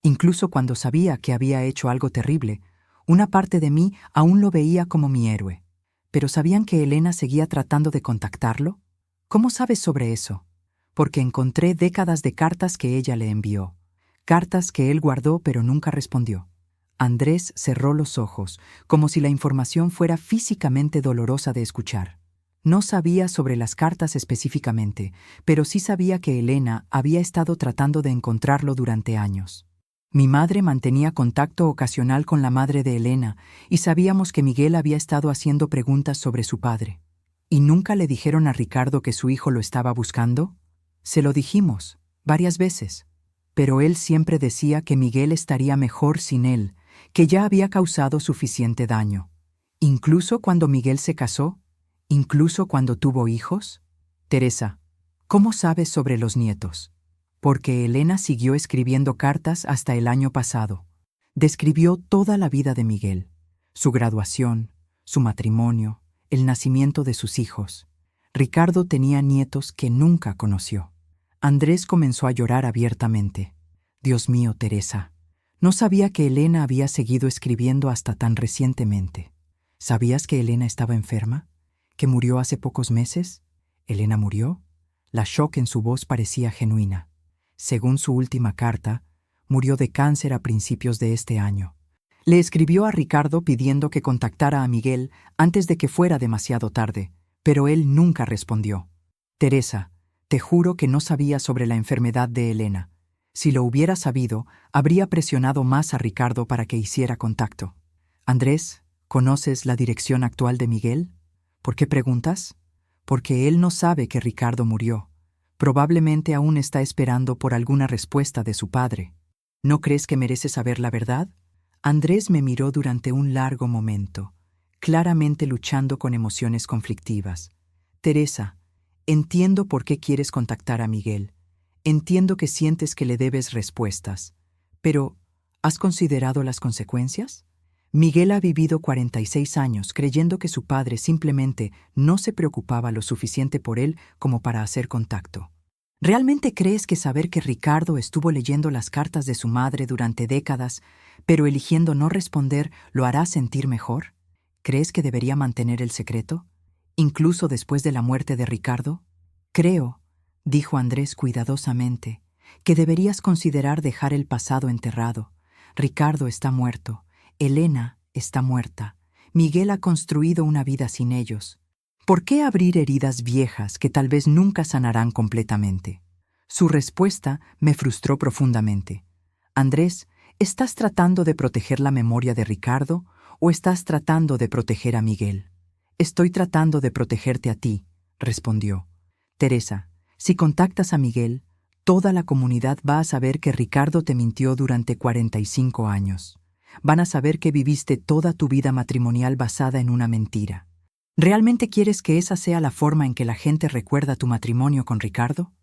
Incluso cuando sabía que había hecho algo terrible, una parte de mí aún lo veía como mi héroe. ¿Pero sabían que Elena seguía tratando de contactarlo? ¿Cómo sabes sobre eso? Porque encontré décadas de cartas que ella le envió. Cartas que él guardó pero nunca respondió. Andrés cerró los ojos, como si la información fuera físicamente dolorosa de escuchar. No sabía sobre las cartas específicamente, pero sí sabía que Elena había estado tratando de encontrarlo durante años. Mi madre mantenía contacto ocasional con la madre de Elena y sabíamos que Miguel había estado haciendo preguntas sobre su padre. ¿Y nunca le dijeron a Ricardo que su hijo lo estaba buscando? Se lo dijimos, varias veces. Pero él siempre decía que Miguel estaría mejor sin él, que ya había causado suficiente daño. Incluso cuando Miguel se casó, incluso cuando tuvo hijos. Teresa, ¿cómo sabes sobre los nietos? Porque Elena siguió escribiendo cartas hasta el año pasado. Describió toda la vida de Miguel, su graduación, su matrimonio, el nacimiento de sus hijos. Ricardo tenía nietos que nunca conoció. Andrés comenzó a llorar abiertamente. Dios mío, Teresa, no sabía que Elena había seguido escribiendo hasta tan recientemente. ¿Sabías que Elena estaba enferma? ¿Que murió hace pocos meses? ¿Elena murió? La shock en su voz parecía genuina. Según su última carta, murió de cáncer a principios de este año. Le escribió a Ricardo pidiendo que contactara a Miguel antes de que fuera demasiado tarde, pero él nunca respondió. Teresa, te juro que no sabía sobre la enfermedad de Elena. Si lo hubiera sabido, habría presionado más a Ricardo para que hiciera contacto. Andrés, ¿conoces la dirección actual de Miguel? ¿Por qué preguntas? Porque él no sabe que Ricardo murió. Probablemente aún está esperando por alguna respuesta de su padre. ¿No crees que merece saber la verdad? Andrés me miró durante un largo momento, claramente luchando con emociones conflictivas. Teresa, entiendo por qué quieres contactar a Miguel. Entiendo que sientes que le debes respuestas. Pero, ¿has considerado las consecuencias? Miguel ha vivido 46 años creyendo que su padre simplemente no se preocupaba lo suficiente por él como para hacer contacto. ¿Realmente crees que saber que Ricardo estuvo leyendo las cartas de su madre durante décadas, pero eligiendo no responder, lo hará sentir mejor? ¿Crees que debería mantener el secreto, incluso después de la muerte de Ricardo? Creo, dijo Andrés cuidadosamente, que deberías considerar dejar el pasado enterrado. Ricardo está muerto. Elena está muerta. Miguel ha construido una vida sin ellos. ¿Por qué abrir heridas viejas que tal vez nunca sanarán completamente? Su respuesta me frustró profundamente. Andrés, ¿estás tratando de proteger la memoria de Ricardo o estás tratando de proteger a Miguel? Estoy tratando de protegerte a ti, respondió. Teresa, si contactas a Miguel, toda la comunidad va a saber que Ricardo te mintió durante 45 años. Van a saber que viviste toda tu vida matrimonial basada en una mentira. ¿Realmente quieres que esa sea la forma en que la gente recuerda tu matrimonio con Ricardo?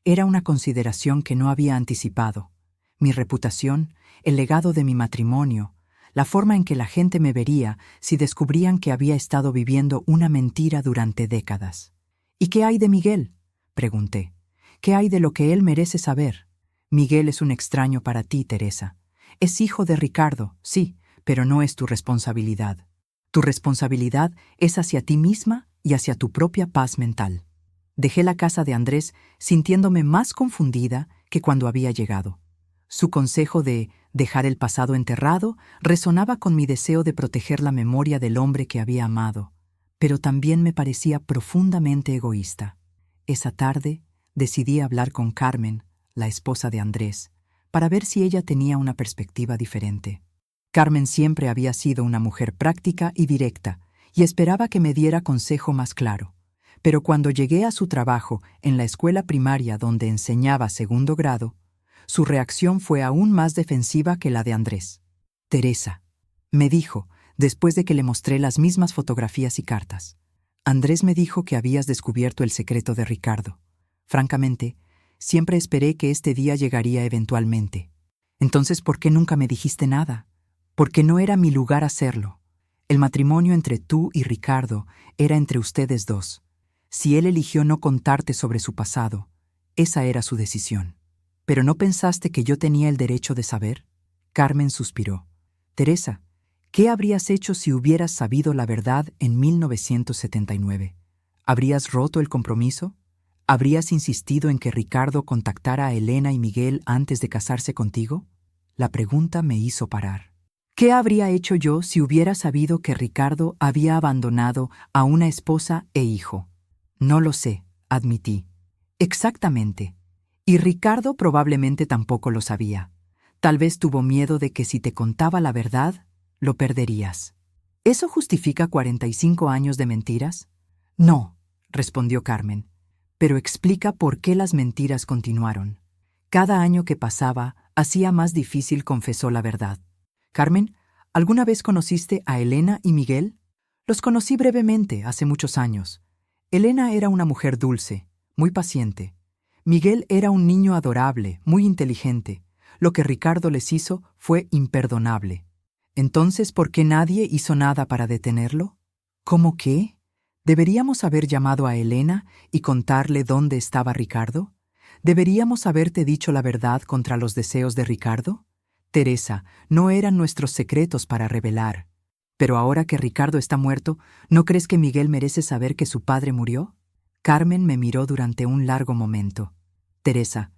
Era una consideración que no había anticipado. Mi reputación, el legado de mi matrimonio, la forma en que la gente me vería si descubrían que había estado viviendo una mentira durante décadas. ¿Y qué hay de Miguel?, pregunté. ¿Qué hay de lo que él merece saber? Miguel es un extraño para ti, Teresa. Es hijo de Ricardo, sí, pero no es tu responsabilidad. Tu responsabilidad es hacia ti misma y hacia tu propia paz mental. Dejé la casa de Andrés sintiéndome más confundida que cuando había llegado. Su consejo de dejar el pasado enterrado resonaba con mi deseo de proteger la memoria del hombre que había amado, pero también me parecía profundamente egoísta. Esa tarde decidí hablar con Carmen, la esposa de Andrés, para ver si ella tenía una perspectiva diferente. Carmen siempre había sido una mujer práctica y directa, y esperaba que me diera consejo más claro. Pero cuando llegué a su trabajo en la escuela primaria donde enseñaba segundo grado, su reacción fue aún más defensiva que la de Andrés. Teresa, me dijo, después de que le mostré las mismas fotografías y cartas. Andrés me dijo que habías descubierto el secreto de Ricardo. Francamente, siempre esperé que este día llegaría eventualmente. Entonces, ¿por qué nunca me dijiste nada? Porque no era mi lugar hacerlo. El matrimonio entre tú y Ricardo era entre ustedes dos. Si él eligió no contarte sobre su pasado, esa era su decisión. ¿Pero no pensaste que yo tenía el derecho de saber? Carmen suspiró. Teresa, ¿qué habrías hecho si hubieras sabido la verdad en 1979? ¿Habrías roto el compromiso? ¿Habrías insistido en que Ricardo contactara a Elena y Miguel antes de casarse contigo? La pregunta me hizo parar. ¿Qué habría hecho yo si hubiera sabido que Ricardo había abandonado a una esposa e hijo? No lo sé, admití. Exactamente. Y Ricardo probablemente tampoco lo sabía. Tal vez tuvo miedo de que si te contaba la verdad, lo perderías. ¿Eso justifica 45 años de mentiras? No, respondió Carmen, pero explica por qué las mentiras continuaron. Cada año que pasaba, hacía más difícil confesó la verdad. Carmen, ¿alguna vez conociste a Elena y Miguel? Los conocí brevemente hace muchos años. Elena era una mujer dulce, muy paciente. Miguel era un niño adorable, muy inteligente. Lo que Ricardo les hizo fue imperdonable. Entonces, ¿por qué nadie hizo nada para detenerlo? ¿Cómo qué? ¿Deberíamos haber llamado a Elena y contarle dónde estaba Ricardo? ¿Deberíamos haberte dicho la verdad contra los deseos de Ricardo? Teresa, no eran nuestros secretos para revelar. Pero ahora que Ricardo está muerto, ¿no crees que Miguel merece saber que su padre murió? Carmen me miró durante un largo momento. Teresa,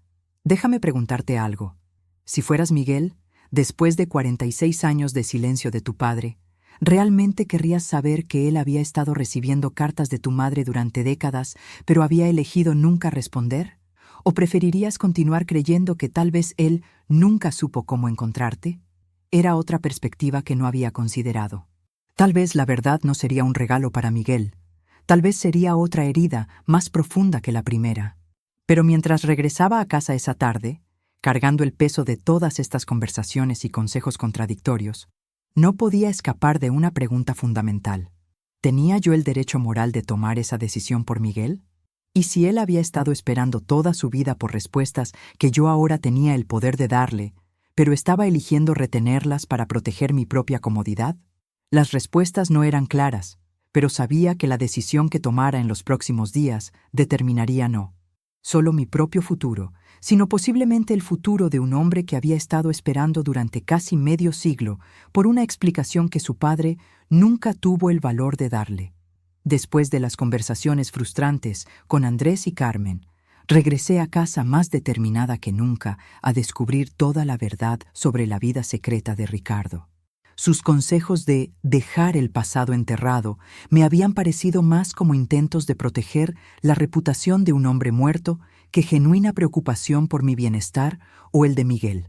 déjame preguntarte algo. Si fueras Miguel, después de 46 años de silencio de tu padre, ¿realmente querrías saber que él había estado recibiendo cartas de tu madre durante décadas, pero había elegido nunca responder? ¿O preferirías continuar creyendo que tal vez él nunca supo cómo encontrarte? Era otra perspectiva que no había considerado. Tal vez la verdad no sería un regalo para Miguel. Tal vez sería otra herida más profunda que la primera. Pero mientras regresaba a casa esa tarde, cargando el peso de todas estas conversaciones y consejos contradictorios, no podía escapar de una pregunta fundamental. ¿Tenía yo el derecho moral de tomar esa decisión por Miguel? ¿Y si él había estado esperando toda su vida por respuestas que yo ahora tenía el poder de darle, pero estaba eligiendo retenerlas para proteger mi propia comodidad? Las respuestas no eran claras, pero sabía que la decisión que tomara en los próximos días determinaría no solo mi propio futuro, sino posiblemente el futuro de un hombre que había estado esperando durante casi medio siglo por una explicación que su padre nunca tuvo el valor de darle. Después de las conversaciones frustrantes con Andrés y Carmen, regresé a casa más determinada que nunca a descubrir toda la verdad sobre la vida secreta de Ricardo. Sus consejos de dejar el pasado enterrado me habían parecido más como intentos de proteger la reputación de un hombre muerto que genuina preocupación por mi bienestar o el de Miguel.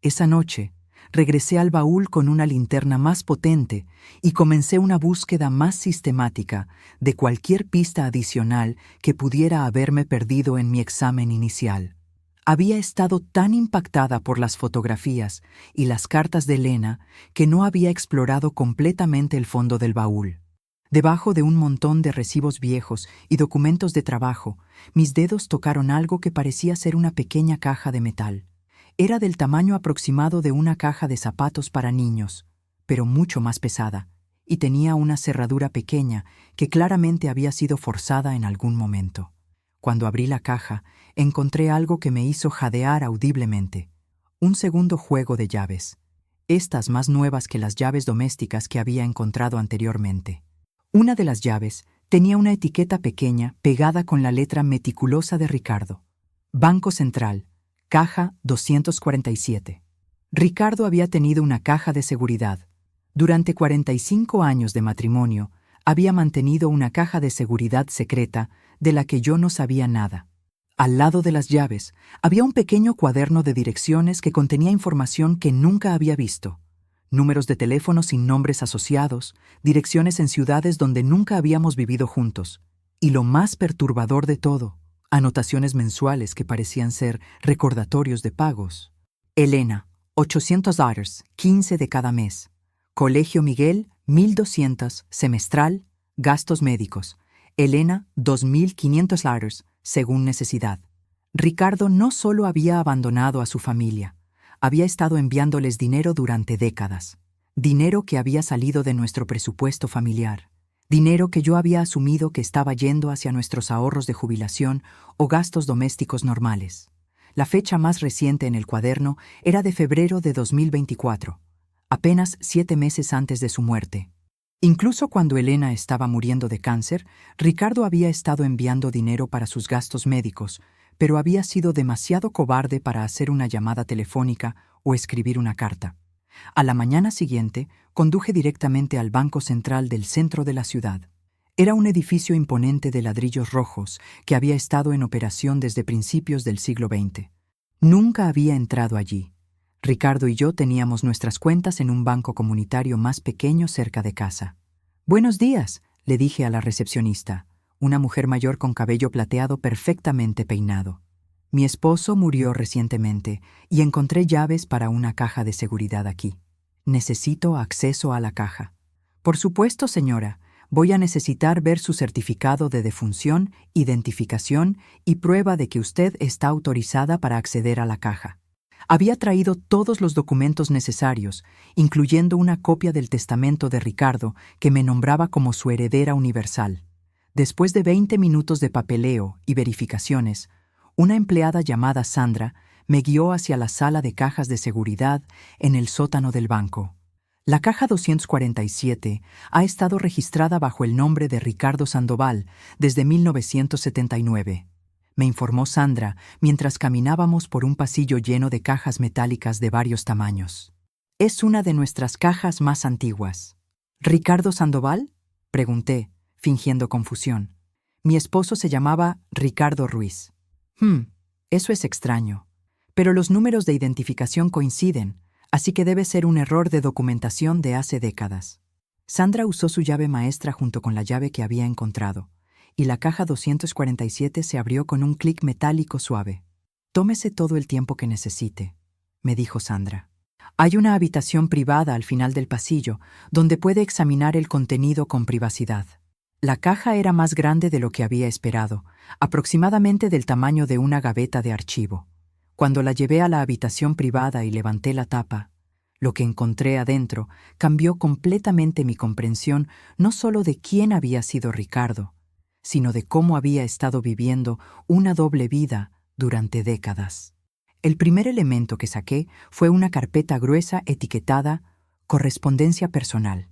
Esa noche, regresé al baúl con una linterna más potente y comencé una búsqueda más sistemática de cualquier pista adicional que pudiera haberme perdido en mi examen inicial. Había estado tan impactada por las fotografías y las cartas de Elena que no había explorado completamente el fondo del baúl. Debajo de un montón de recibos viejos y documentos de trabajo, mis dedos tocaron algo que parecía ser una pequeña caja de metal. Era del tamaño aproximado de una caja de zapatos para niños, pero mucho más pesada, y tenía una cerradura pequeña que claramente había sido forzada en algún momento. Cuando abrí la caja, encontré algo que me hizo jadear audiblemente. Un segundo juego de llaves, estas más nuevas que las llaves domésticas que había encontrado anteriormente. Una de las llaves tenía una etiqueta pequeña pegada con la letra meticulosa de Ricardo. Banco Central, caja 247. Ricardo había tenido una caja de seguridad. Durante 45 años de matrimonio, había mantenido una caja de seguridad secreta de la que yo no sabía nada. Al lado de las llaves había un pequeño cuaderno de direcciones que contenía información que nunca había visto. Números de teléfono sin nombres asociados, direcciones en ciudades donde nunca habíamos vivido juntos. Y lo más perturbador de todo, anotaciones mensuales que parecían ser recordatorios de pagos. Elena, $800, 15 de cada mes. Colegio Miguel, 1,200, semestral, gastos médicos. Elena, $2,500, según necesidad. Ricardo no solo había abandonado a su familia, había estado enviándoles dinero durante décadas. Dinero que había salido de nuestro presupuesto familiar. Dinero que yo había asumido que estaba yendo hacia nuestros ahorros de jubilación o gastos domésticos normales. La fecha más reciente en el cuaderno era de febrero de 2024, apenas 7 meses antes de su muerte. Incluso cuando Elena estaba muriendo de cáncer, Ricardo había estado enviando dinero para sus gastos médicos, pero había sido demasiado cobarde para hacer una llamada telefónica o escribir una carta. A la mañana siguiente, conduje directamente al Banco Central del centro de la ciudad. Era un edificio imponente de ladrillos rojos que había estado en operación desde principios del siglo XX. Nunca había entrado allí. Ricardo y yo teníamos nuestras cuentas en un banco comunitario más pequeño cerca de casa. «Buenos días», le dije a la recepcionista, una mujer mayor con cabello plateado perfectamente peinado. «Mi esposo murió recientemente y encontré llaves para una caja de seguridad aquí. Necesito acceso a la caja». «Por supuesto, señora. Voy a necesitar ver su certificado de defunción, identificación y prueba de que usted está autorizada para acceder a la caja». Había traído todos los documentos necesarios, incluyendo una copia del testamento de Ricardo que me nombraba como su heredera universal. Después de 20 minutos de papeleo y verificaciones, una empleada llamada Sandra me guió hacia la sala de cajas de seguridad en el sótano del banco. La caja 247 ha estado registrada bajo el nombre de Ricardo Sandoval desde 1979. Me informó Sandra mientras caminábamos por un pasillo lleno de cajas metálicas de varios tamaños. «Es una de nuestras cajas más antiguas». «¿Ricardo Sandoval?», pregunté, fingiendo confusión. Mi esposo se llamaba Ricardo Ruiz. Eso es extraño. Pero los números de identificación coinciden, así que debe ser un error de documentación de hace décadas». Sandra usó su llave maestra junto con la llave que había encontrado, y la caja 247 se abrió con un clic metálico suave. «Tómese todo el tiempo que necesite», me dijo Sandra. «Hay una habitación privada al final del pasillo donde puede examinar el contenido con privacidad». La caja era más grande de lo que había esperado, aproximadamente del tamaño de una gaveta de archivo. Cuando la llevé a la habitación privada y levanté la tapa, lo que encontré adentro cambió completamente mi comprensión no solo de quién había sido Ricardo, sino de cómo había estado viviendo una doble vida durante décadas. El primer elemento que saqué fue una carpeta gruesa etiquetada «Correspondencia personal».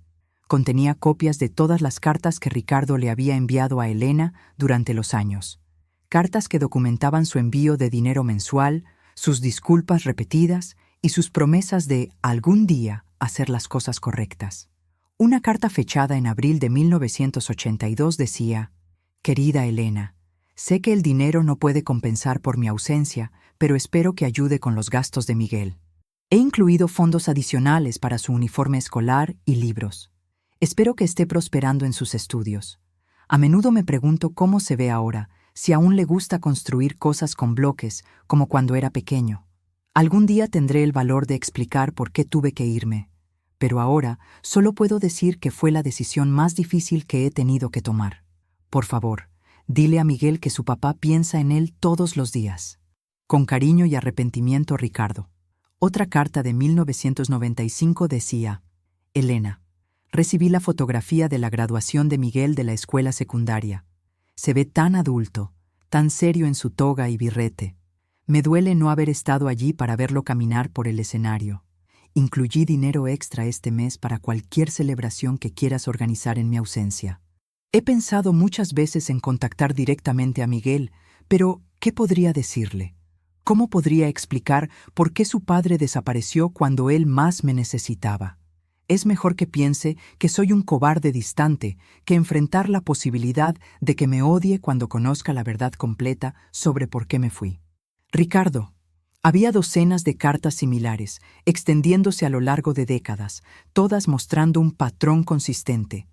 Contenía copias de todas las cartas que Ricardo le había enviado a Elena durante los años. Cartas que documentaban su envío de dinero mensual, sus disculpas repetidas y sus promesas de, algún día, hacer las cosas correctas. Una carta fechada en abril de 1982 decía: «Querida Elena, sé que el dinero no puede compensar por mi ausencia, pero espero que ayude con los gastos de Miguel. He incluido fondos adicionales para su uniforme escolar y libros. Espero que esté prosperando en sus estudios. A menudo me pregunto cómo se ve ahora, si aún le gusta construir cosas con bloques, como cuando era pequeño. Algún día tendré el valor de explicar por qué tuve que irme, pero ahora solo puedo decir que fue la decisión más difícil que he tenido que tomar. Por favor, dile a Miguel que su papá piensa en él todos los días. Con cariño y arrepentimiento, Ricardo». Otra carta de 1995 decía: «Elena, recibí la fotografía de la graduación de Miguel de la escuela secundaria. Se ve tan adulto, tan serio en su toga y birrete. Me duele no haber estado allí para verlo caminar por el escenario. Incluí dinero extra este mes para cualquier celebración que quieras organizar en mi ausencia. He pensado muchas veces en contactar directamente a Miguel, pero ¿qué podría decirle? ¿Cómo podría explicar por qué su padre desapareció cuando él más me necesitaba? Es mejor que piense que soy un cobarde distante que enfrentar la posibilidad de que me odie cuando conozca la verdad completa sobre por qué me fui. Ricardo. Había docenas de cartas similares, extendiéndose a lo largo de décadas, todas mostrando un patrón consistente.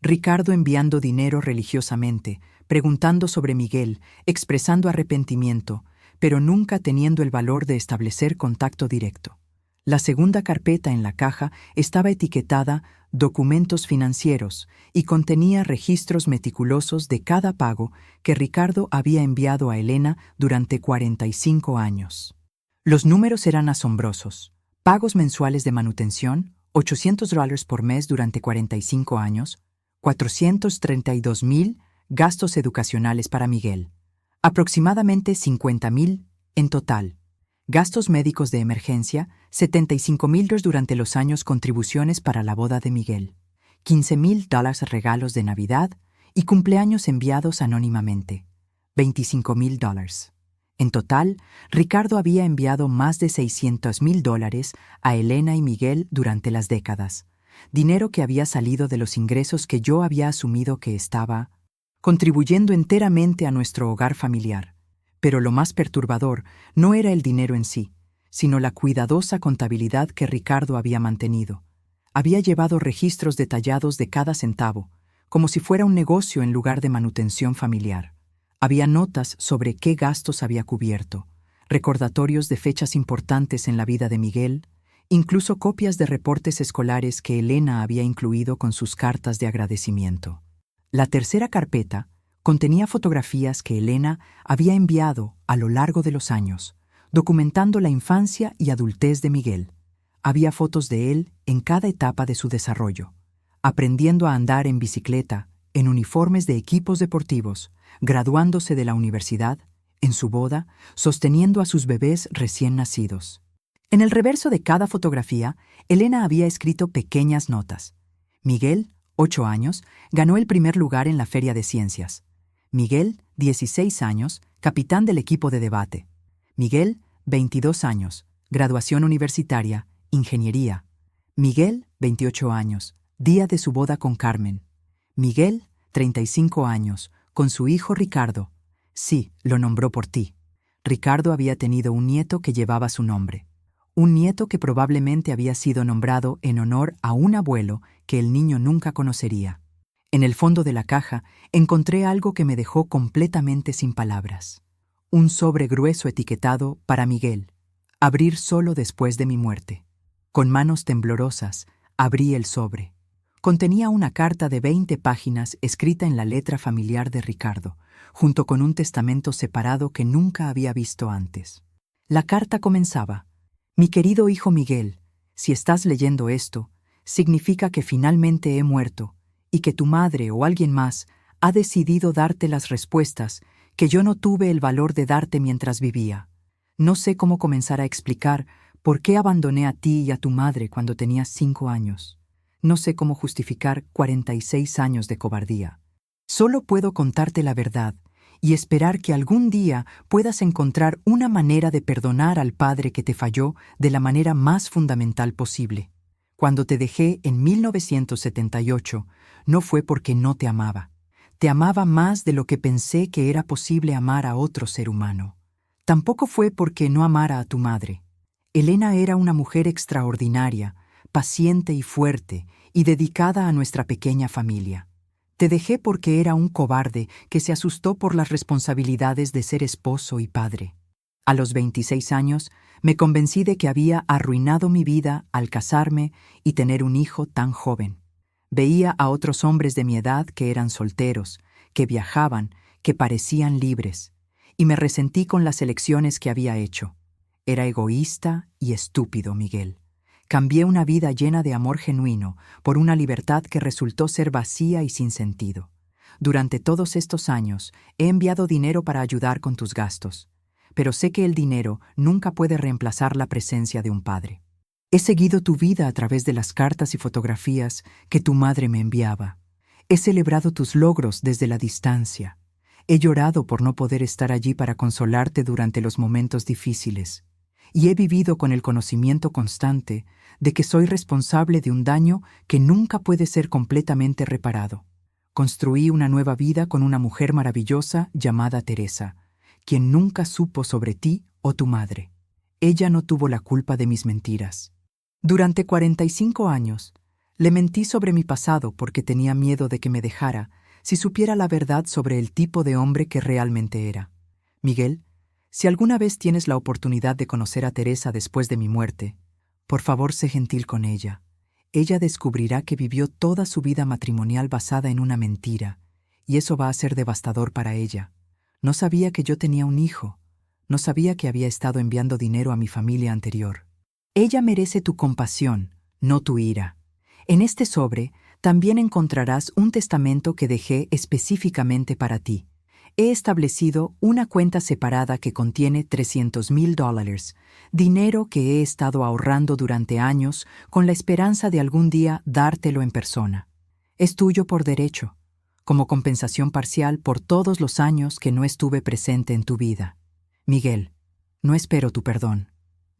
Ricardo enviando dinero religiosamente, preguntando sobre Miguel, expresando arrepentimiento, pero nunca teniendo el valor de establecer contacto directo. La segunda carpeta en la caja estaba etiquetada «Documentos financieros» y contenía registros meticulosos de cada pago que Ricardo había enviado a Elena durante 45 años. Los números eran asombrosos. Pagos mensuales de manutención, $800 por mes durante 45 años, 432,000 gastos educacionales para Miguel, aproximadamente 50,000 en total. Gastos médicos de emergencia, 75,000 durante los años contribuciones para la boda de Miguel, 15,000 regalos de Navidad y cumpleaños enviados anónimamente, 25,000 dólares. En total, Ricardo había enviado más de 600,000 dólares a Elena y Miguel durante las décadas, dinero que había salido de los ingresos que yo había asumido que estaba contribuyendo enteramente a nuestro hogar familiar. Pero lo más perturbador no era el dinero en sí, sino la cuidadosa contabilidad que Ricardo había mantenido. Había llevado registros detallados de cada centavo, como si fuera un negocio en lugar de manutención familiar. Había notas sobre qué gastos había cubierto, recordatorios de fechas importantes en la vida de Miguel, incluso copias de reportes escolares que Elena había incluido con sus cartas de agradecimiento. La tercera carpeta contenía fotografías que Elena había enviado a lo largo de los años, documentando la infancia y adultez de Miguel. Había fotos de él en cada etapa de su desarrollo, aprendiendo a andar en bicicleta, en uniformes de equipos deportivos, graduándose de la universidad, en su boda, sosteniendo a sus bebés recién nacidos. En el reverso de cada fotografía, Elena había escrito pequeñas notas. Miguel, 8 años, ganó el primer lugar en la Feria de Ciencias. Miguel, 16 años, capitán del equipo de debate. Miguel, 22 años, graduación universitaria, ingeniería. Miguel, 28 años, día de su boda con Carmen. Miguel, 35 años, con su hijo Ricardo. Sí, lo nombró por ti. Ricardo había tenido un nieto que llevaba su nombre. Un nieto que probablemente había sido nombrado en honor a un abuelo que el niño nunca conocería. En el fondo de la caja encontré algo que me dejó completamente sin palabras. Un sobre grueso etiquetado para Miguel. Abrir solo después de mi muerte. Con manos temblorosas, abrí el sobre. Contenía una carta de 20 páginas escrita en la letra familiar de Ricardo, junto con un testamento separado que nunca había visto antes. La carta comenzaba: Mi querido hijo Miguel, si estás leyendo esto, significa que finalmente he muerto y que tu madre o alguien más ha decidido darte las respuestas que yo no tuve el valor de darte mientras vivía. No sé cómo comenzar a explicar por qué abandoné a ti y a tu madre cuando tenías 5 años. No sé cómo justificar 46 años de cobardía. Solo puedo contarte la verdad y esperar que algún día puedas encontrar una manera de perdonar al padre que te falló de la manera más fundamental posible. Cuando te dejé en 1978, no fue porque no te amaba. Te amaba más de lo que pensé que era posible amar a otro ser humano. Tampoco fue porque no amara a tu madre. Elena era una mujer extraordinaria, paciente y fuerte, y dedicada a nuestra pequeña familia. Te dejé porque era un cobarde que se asustó por las responsabilidades de ser esposo y padre. A los 26 años, me convencí de que había arruinado mi vida al casarme y tener un hijo tan joven. Veía a otros hombres de mi edad que eran solteros, que viajaban, que parecían libres, y me resentí con las elecciones que había hecho. Era egoísta y estúpido, Miguel. Cambié una vida llena de amor genuino por una libertad que resultó ser vacía y sin sentido. Durante todos estos años, he enviado dinero para ayudar con tus gastos, pero sé que el dinero nunca puede reemplazar la presencia de un padre. He seguido tu vida a través de las cartas y fotografías que tu madre me enviaba. He celebrado tus logros desde la distancia. He llorado por no poder estar allí para consolarte durante los momentos difíciles. Y he vivido con el conocimiento constante de que soy responsable de un daño que nunca puede ser completamente reparado. Construí una nueva vida con una mujer maravillosa llamada Teresa, quien nunca supo sobre ti o tu madre. Ella no tuvo la culpa de mis mentiras. Durante 45 años, le mentí sobre mi pasado porque tenía miedo de que me dejara si supiera la verdad sobre el tipo de hombre que realmente era. Miguel, si alguna vez tienes la oportunidad de conocer a Teresa después de mi muerte, por favor sé gentil con ella. Ella descubrirá que vivió toda su vida matrimonial basada en una mentira, y eso va a ser devastador para ella. No sabía que yo tenía un hijo. No sabía que había estado enviando dinero a mi familia anterior. Ella merece tu compasión, no tu ira. En este sobre también encontrarás un testamento que dejé específicamente para ti. He establecido una cuenta separada que contiene $300,000, dinero que he estado ahorrando durante años con la esperanza de algún día dártelo en persona. Es tuyo por derecho, como compensación parcial por todos los años que no estuve presente en tu vida. Miguel, no espero tu perdón.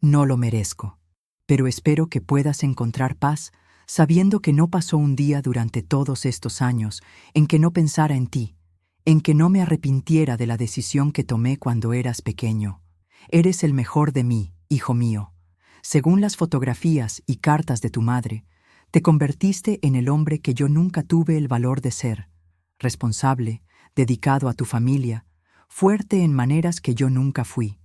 No lo merezco. Pero espero que puedas encontrar paz sabiendo que no pasó un día durante todos estos años en que no pensara en ti, en que no me arrepintiera de la decisión que tomé cuando eras pequeño. Eres el mejor de mí, hijo mío. Según las fotografías y cartas de tu madre, te convertiste en el hombre que yo nunca tuve el valor de ser, responsable, dedicado a tu familia, fuerte en maneras que yo nunca fui.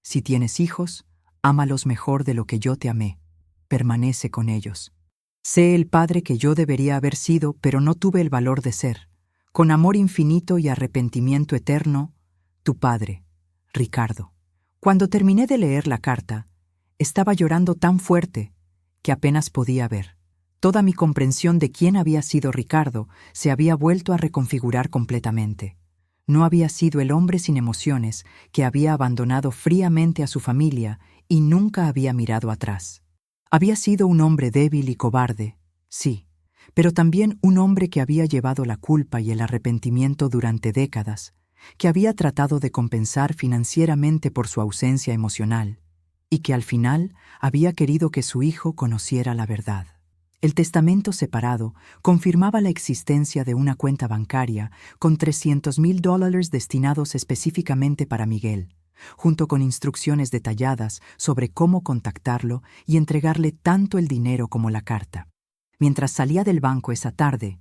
Si tienes hijos, ámalos mejor de lo que yo te amé. Permanece con ellos. Sé el padre que yo debería haber sido, pero no tuve el valor de ser. Con amor infinito y arrepentimiento eterno, tu padre, Ricardo. Cuando terminé de leer la carta, estaba llorando tan fuerte que apenas podía ver. Toda mi comprensión de quién había sido Ricardo se había vuelto a reconfigurar completamente. No había sido el hombre sin emociones que había abandonado fríamente a su familia y nunca había mirado atrás. Había sido un hombre débil y cobarde, sí, pero también un hombre que había llevado la culpa y el arrepentimiento durante décadas, que había tratado de compensar financieramente por su ausencia emocional, y que al final había querido que su hijo conociera la verdad. El testamento separado confirmaba la existencia de una cuenta bancaria con $300,000 destinados específicamente para Miguel, junto con instrucciones detalladas sobre cómo contactarlo y entregarle tanto el dinero como la carta. Mientras salía del banco esa tarde,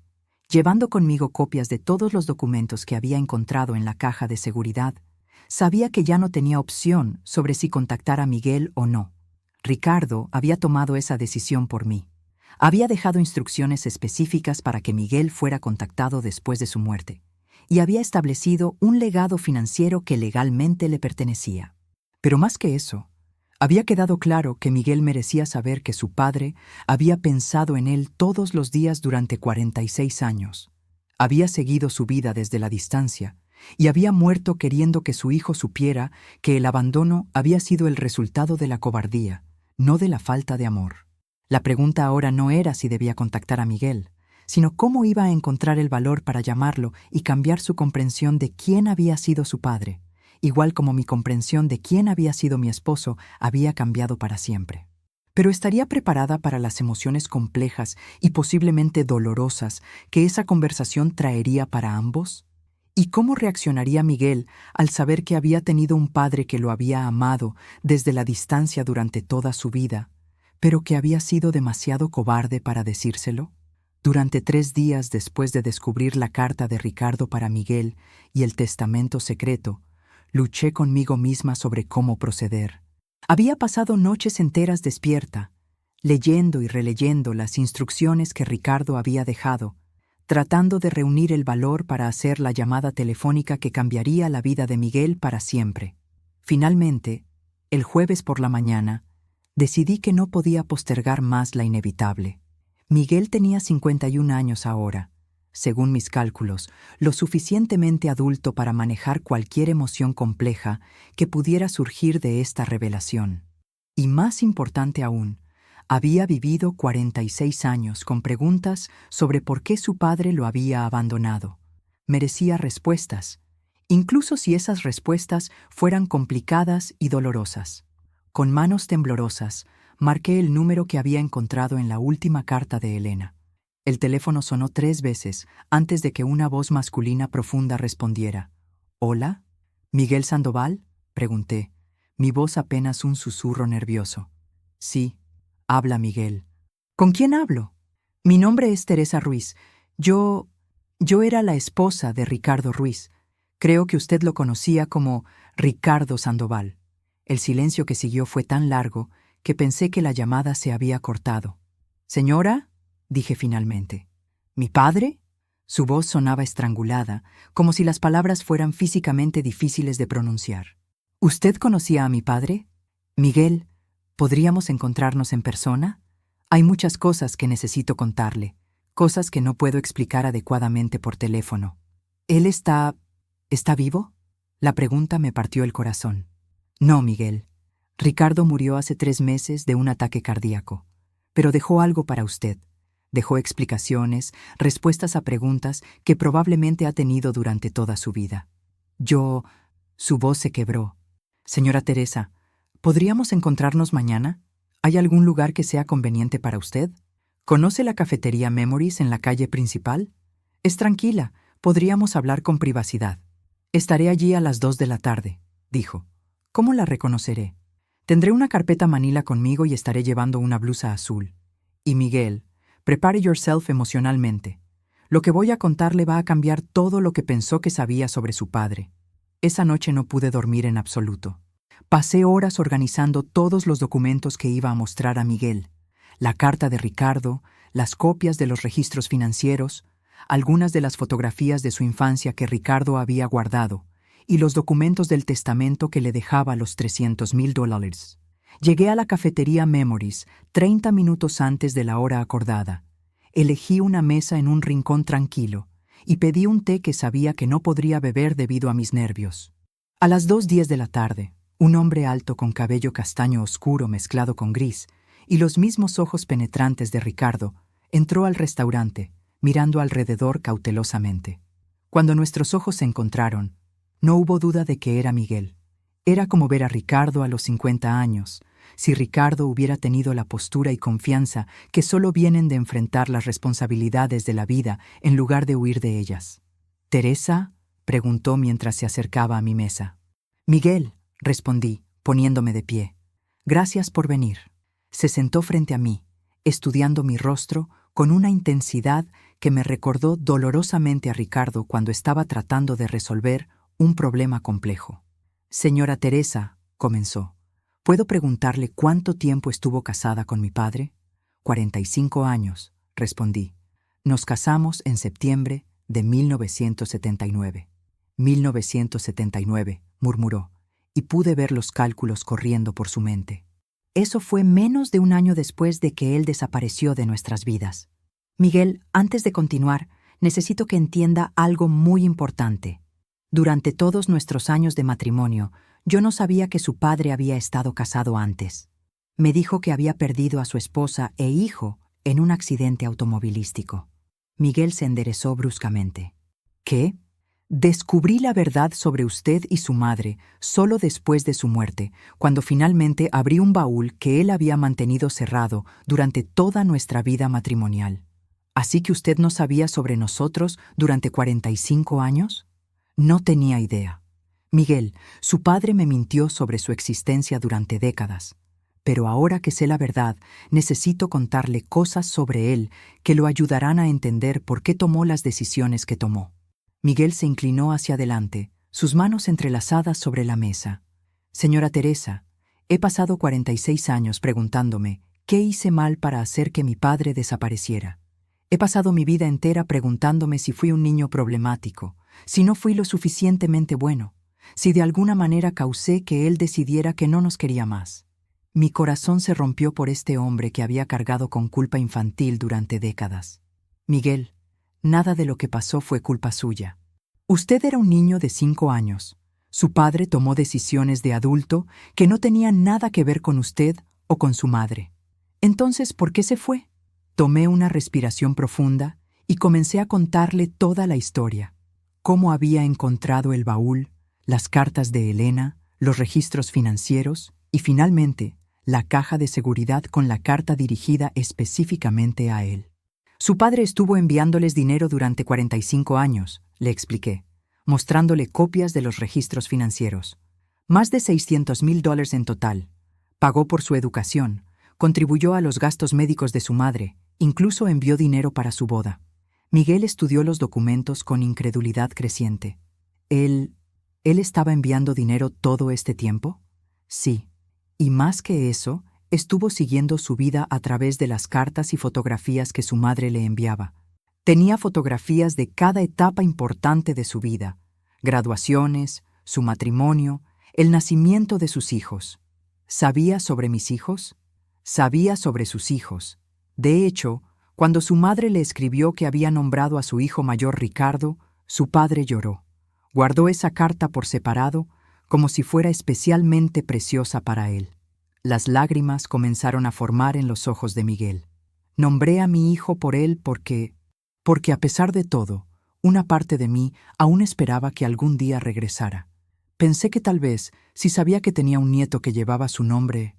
llevando conmigo copias de todos los documentos que había encontrado en la caja de seguridad, sabía que ya no tenía opción sobre si contactar a Miguel o no. Ricardo había tomado esa decisión por mí. Había dejado instrucciones específicas para que Miguel fuera contactado después de su muerte, y había establecido un legado financiero que legalmente le pertenecía. Pero más que eso, había quedado claro que Miguel merecía saber que su padre había pensado en él todos los días durante 46 años. Había seguido su vida desde la distancia y había muerto queriendo que su hijo supiera que el abandono había sido el resultado de la cobardía, no de la falta de amor. La pregunta ahora no era si debía contactar a Miguel, sino cómo iba a encontrar el valor para llamarlo y cambiar su comprensión de quién había sido su padre, igual como mi comprensión de quién había sido mi esposo había cambiado para siempre. Pero estaría preparada para las emociones complejas y posiblemente dolorosas que esa conversación traería para ambos. ¿Y cómo reaccionaría Miguel al saber que había tenido un padre que lo había amado desde la distancia durante toda su vida, pero que había sido demasiado cobarde para decírselo? Durante 3 días después de descubrir la carta de Ricardo para Miguel y el testamento secreto, luché conmigo misma sobre cómo proceder. Había pasado noches enteras despierta, leyendo y releyendo las instrucciones que Ricardo había dejado, tratando de reunir el valor para hacer la llamada telefónica que cambiaría la vida de Miguel para siempre. Finalmente, el jueves por la mañana, decidí que no podía postergar más la inevitable. Miguel tenía 51 años ahora. según mis cálculos, lo suficientemente adulto para manejar cualquier emoción compleja que pudiera surgir de esta revelación. Y más importante aún, había vivido 46 años con preguntas sobre por qué su padre lo había abandonado. Merecía respuestas, incluso si esas respuestas fueran complicadas y dolorosas. Con manos temblorosas, marqué el número que había encontrado en la última carta de Elena. El teléfono sonó 3 veces antes de que una voz masculina profunda respondiera. ¿Hola? ¿Miguel Sandoval? Pregunté, mi voz apenas un susurro nervioso. Sí, habla Miguel. ¿Con quién hablo? Mi nombre es Teresa Ruiz. Yo era la esposa de Ricardo Ruiz. Creo que usted lo conocía como Ricardo Sandoval. El silencio que siguió fue tan largo que pensé que la llamada se había cortado. «Señora», dije finalmente. «¿Mi padre?» Su voz sonaba estrangulada, como si las palabras fueran físicamente difíciles de pronunciar. «¿Usted conocía a mi padre? Miguel, ¿podríamos encontrarnos en persona? Hay muchas cosas que necesito contarle, cosas que no puedo explicar adecuadamente por teléfono. ¿Él está vivo?» La pregunta me partió el corazón. «No, Miguel. Ricardo murió hace 3 meses de un ataque cardíaco. Pero dejó algo para usted. Dejó explicaciones, respuestas a preguntas que probablemente ha tenido durante toda su vida. Su voz se quebró. Señora Teresa, ¿podríamos encontrarnos mañana? ¿Hay algún lugar que sea conveniente para usted? ¿Conoce la cafetería Memories en la calle principal? Es tranquila, podríamos hablar con privacidad. Estaré allí a las 2 de la tarde, dijo. ¿Cómo la reconoceré? Tendré una carpeta manila conmigo y estaré llevando una blusa azul. Y Miguel, prepare yourself emocionalmente. Lo que voy a contarle va a cambiar todo lo que pensó que sabía sobre su padre. Esa noche no pude dormir en absoluto. Pasé horas organizando todos los documentos que iba a mostrar a Miguel. La carta de Ricardo, las copias de los registros financieros, algunas de las fotografías de su infancia que Ricardo había guardado, y los documentos del testamento que le dejaba los $300,000. Llegué a la cafetería Memories 30 minutos antes de la hora acordada. Elegí una mesa en un rincón tranquilo y pedí un té que sabía que no podría beber debido a mis nervios. A las 2:10 de la tarde, un hombre alto con cabello castaño oscuro mezclado con gris y los mismos ojos penetrantes de Ricardo entró al restaurante, mirando alrededor cautelosamente. Cuando nuestros ojos se encontraron, no hubo duda de que era Miguel. Era como ver a Ricardo a los 50 años, si Ricardo hubiera tenido la postura y confianza que solo vienen de enfrentar las responsabilidades de la vida en lugar de huir de ellas. «¿Teresa?», preguntó mientras se acercaba a mi mesa. «Miguel», respondí, poniéndome de pie. «Gracias por venir». Se sentó frente a mí, estudiando mi rostro con una intensidad que me recordó dolorosamente a Ricardo cuando estaba tratando de resolver un problema complejo. «Señora Teresa», comenzó, «¿puedo preguntarle cuánto tiempo estuvo casada con mi padre?» 45 años, respondí. Nos casamos en septiembre de 1979. 1979, murmuró, y pude ver los cálculos corriendo por su mente. Eso fue menos de un año después de que él desapareció de nuestras vidas. Miguel, antes de continuar, necesito que entienda algo muy importante. Durante todos nuestros años de matrimonio, yo no sabía que su padre había estado casado antes. Me dijo que había perdido a su esposa e hijo en un accidente automovilístico. Miguel se enderezó bruscamente. ¿Qué? Descubrí la verdad sobre usted y su madre solo después de su muerte, cuando finalmente abrí un baúl que él había mantenido cerrado durante toda nuestra vida matrimonial. ¿Así que usted no sabía sobre nosotros durante 45 años? No tenía idea. Miguel, su padre me mintió sobre su existencia durante décadas. Pero ahora que sé la verdad, necesito contarle cosas sobre él que lo ayudarán a entender por qué tomó las decisiones que tomó. Miguel se inclinó hacia adelante, sus manos entrelazadas sobre la mesa. «Señora Teresa, he pasado 46 años preguntándome qué hice mal para hacer que mi padre desapareciera. He pasado mi vida entera preguntándome si fui un niño problemático, si no fui lo suficientemente bueno, si de alguna manera causé que él decidiera que no nos quería más. Mi corazón se rompió por este hombre que había cargado con culpa infantil durante décadas. Miguel, Nada de lo que pasó fue culpa suya. Usted era un niño de 5 años. Su padre tomó decisiones de adulto que no tenían nada que ver con usted o con su madre. Entonces, ¿por qué se fue? Tomé una respiración profunda y comencé a contarle toda la historia. Cómo había encontrado el baúl, las cartas de Elena, los registros financieros y, finalmente, la caja de seguridad con la carta dirigida específicamente a él. Su padre estuvo enviándoles dinero durante 45 años, le expliqué, mostrándole copias de los registros financieros. Más de $600,000 en total. Pagó por su educación, contribuyó a los gastos médicos de su madre, incluso envió dinero para su boda. Miguel estudió los documentos con incredulidad creciente. ¿Él estaba enviando dinero todo este tiempo? Sí. Y más que eso, estuvo siguiendo su vida a través de las cartas y fotografías que su madre le enviaba. Tenía fotografías de cada etapa importante de su vida: graduaciones, su matrimonio, el nacimiento de sus hijos. ¿Sabía sobre mis hijos? Sabía sobre sus hijos. De hecho, cuando su madre le escribió que había nombrado a su hijo mayor Ricardo, su padre lloró. Guardó esa carta por separado, como si fuera especialmente preciosa para él. Las lágrimas comenzaron a formar en los ojos de Miguel. Nombré a mi hijo por él porque a pesar de todo, una parte de mí aún esperaba que algún día regresara. Pensé que tal vez, si sabía que tenía un nieto que llevaba su nombre...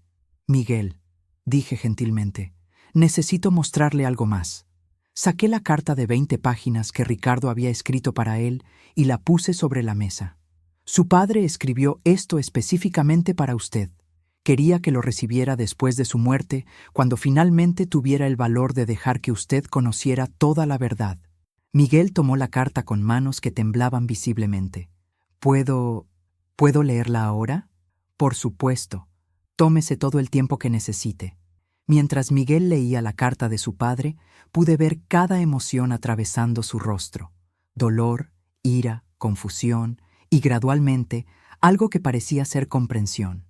Miguel, dije gentilmente, necesito mostrarle algo más. Saqué la carta de 20 páginas que Ricardo había escrito para él y la puse sobre la mesa. Su padre escribió esto específicamente para usted. Quería que lo recibiera después de su muerte, cuando finalmente tuviera el valor de dejar que usted conociera toda la verdad. Miguel tomó la carta con manos que temblaban visiblemente. ¿Puedo leerla ahora? Por supuesto. Tómese todo el tiempo que necesite. Mientras Miguel leía la carta de su padre, pude ver cada emoción atravesando su rostro. Dolor, ira, confusión y, gradualmente, algo que parecía ser comprensión.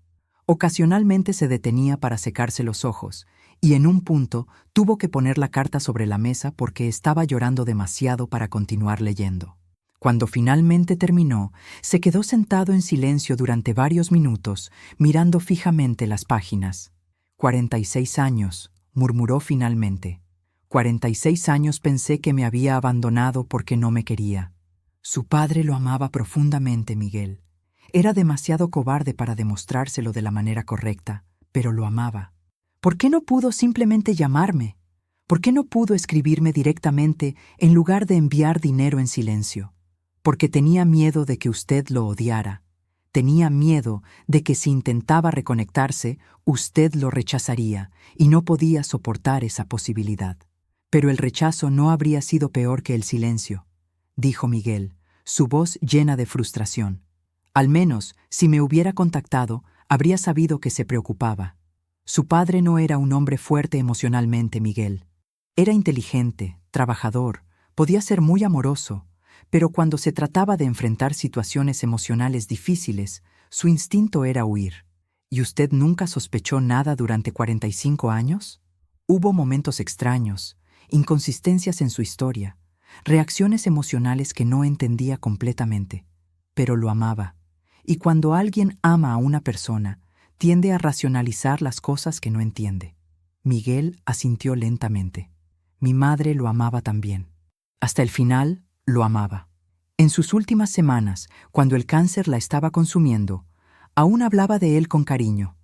Ocasionalmente se detenía para secarse los ojos, y en un punto tuvo que poner la carta sobre la mesa porque estaba llorando demasiado para continuar leyendo. Cuando finalmente terminó, se quedó sentado en silencio durante varios minutos, mirando fijamente las páginas. 46 años, murmuró finalmente. 46 años pensé que me había abandonado porque no me quería. Su padre lo amaba profundamente, Miguel. Era demasiado cobarde para demostrárselo de la manera correcta, pero lo amaba. ¿Por qué no pudo simplemente llamarme? ¿Por qué no pudo escribirme directamente en lugar de enviar dinero en silencio? Porque tenía miedo de que usted lo odiara. Tenía miedo de que si intentaba reconectarse, usted lo rechazaría y no podía soportar esa posibilidad. Pero el rechazo no habría sido peor que el silencio, dijo Miguel, su voz llena de frustración. Al menos, si me hubiera contactado, habría sabido que se preocupaba. Su padre no era un hombre fuerte emocionalmente, Miguel. Era inteligente, trabajador, podía ser muy amoroso, pero cuando se trataba de enfrentar situaciones emocionales difíciles, su instinto era huir. ¿Y usted nunca sospechó nada durante 45 años? Hubo momentos extraños, inconsistencias en su historia, reacciones emocionales que no entendía completamente, pero lo amaba. Y cuando alguien ama a una persona, tiende a racionalizar las cosas que no entiende. Miguel asintió lentamente. Mi madre lo amaba también. Hasta el final, lo amaba. En sus últimas semanas, cuando el cáncer la estaba consumiendo, aún hablaba de él con cariño.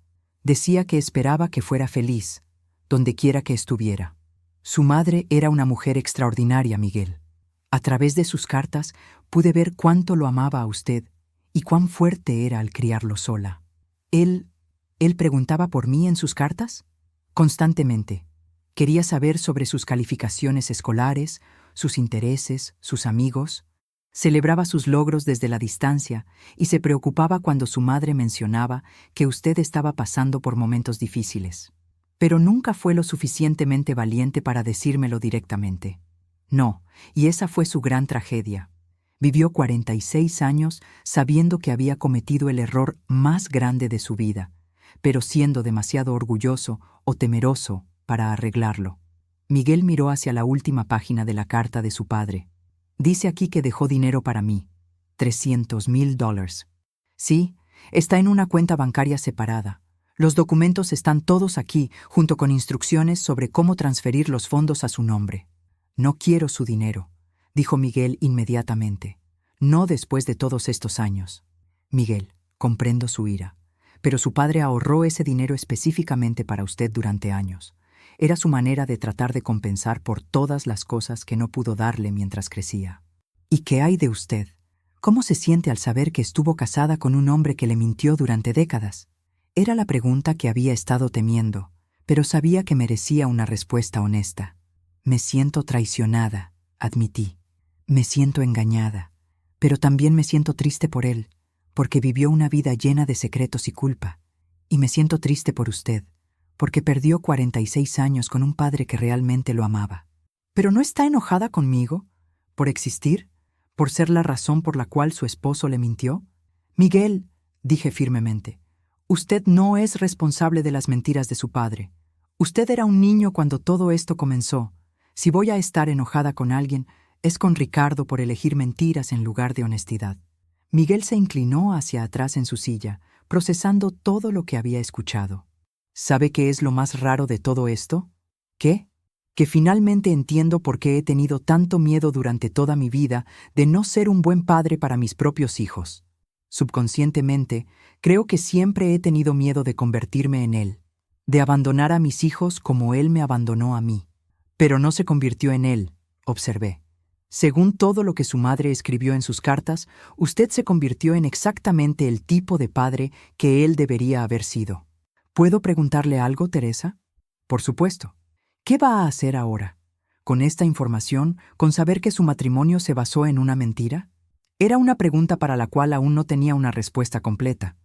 Decía que esperaba que fuera feliz, donde quiera que estuviera. Su madre era una mujer extraordinaria, Miguel. A través de sus cartas pude ver cuánto lo amaba a usted y cuán fuerte era al criarlo sola. ¿Él preguntaba por mí en sus cartas? Constantemente. Quería saber sobre sus calificaciones escolares, sus intereses, sus amigos. Celebraba sus logros desde la distancia y se preocupaba cuando su madre mencionaba que usted estaba pasando por momentos difíciles. Pero nunca fue lo suficientemente valiente para decírmelo directamente. No, y esa fue su gran tragedia. Vivió 46 años sabiendo que había cometido el error más grande de su vida, pero siendo demasiado orgulloso o temeroso para arreglarlo. Miguel miró hacia la última página de la carta de su padre. Dice aquí que dejó dinero para mí. $300,000. Sí, está en una cuenta bancaria separada. Los documentos están todos aquí, junto con instrucciones sobre cómo transferir los fondos a su nombre. No quiero su dinero, dijo Miguel inmediatamente. No después de todos estos años. Miguel, comprendo su ira, pero su padre ahorró ese dinero específicamente para usted durante años. Era su manera de tratar de compensar por todas las cosas que no pudo darle mientras crecía. ¿Y qué hay de usted? ¿Cómo se siente al saber que estuvo casada con un hombre que le mintió durante décadas? Era la pregunta que había estado temiendo, pero sabía que merecía una respuesta honesta. Me siento traicionada, admití. Me siento engañada, pero también me siento triste por él, porque vivió una vida llena de secretos y culpa. Y me siento triste por usted, porque perdió 46 años con un padre que realmente lo amaba. ¿Pero no está enojada conmigo? ¿Por existir? ¿Por ser la razón por la cual su esposo le mintió? Miguel, dije firmemente, usted no es responsable de las mentiras de su padre. Usted era un niño cuando todo esto comenzó. Si voy a estar enojada con alguien, es con Ricardo por elegir mentiras en lugar de honestidad. Miguel se inclinó hacia atrás en su silla, procesando todo lo que había escuchado. ¿Sabe qué es lo más raro de todo esto? ¿Qué? Que finalmente entiendo por qué he tenido tanto miedo durante toda mi vida de no ser un buen padre para mis propios hijos. Subconscientemente, creo que siempre he tenido miedo de convertirme en él, de abandonar a mis hijos como él me abandonó a mí. Pero no se convirtió en él, observé. Según todo lo que su madre escribió en sus cartas, usted se convirtió en exactamente el tipo de padre que él debería haber sido. ¿Puedo preguntarle algo, Teresa? Por supuesto. ¿Qué va a hacer ahora? ¿Con esta información, con saber que su matrimonio se basó en una mentira? Era una pregunta para la cual aún no tenía una respuesta completa.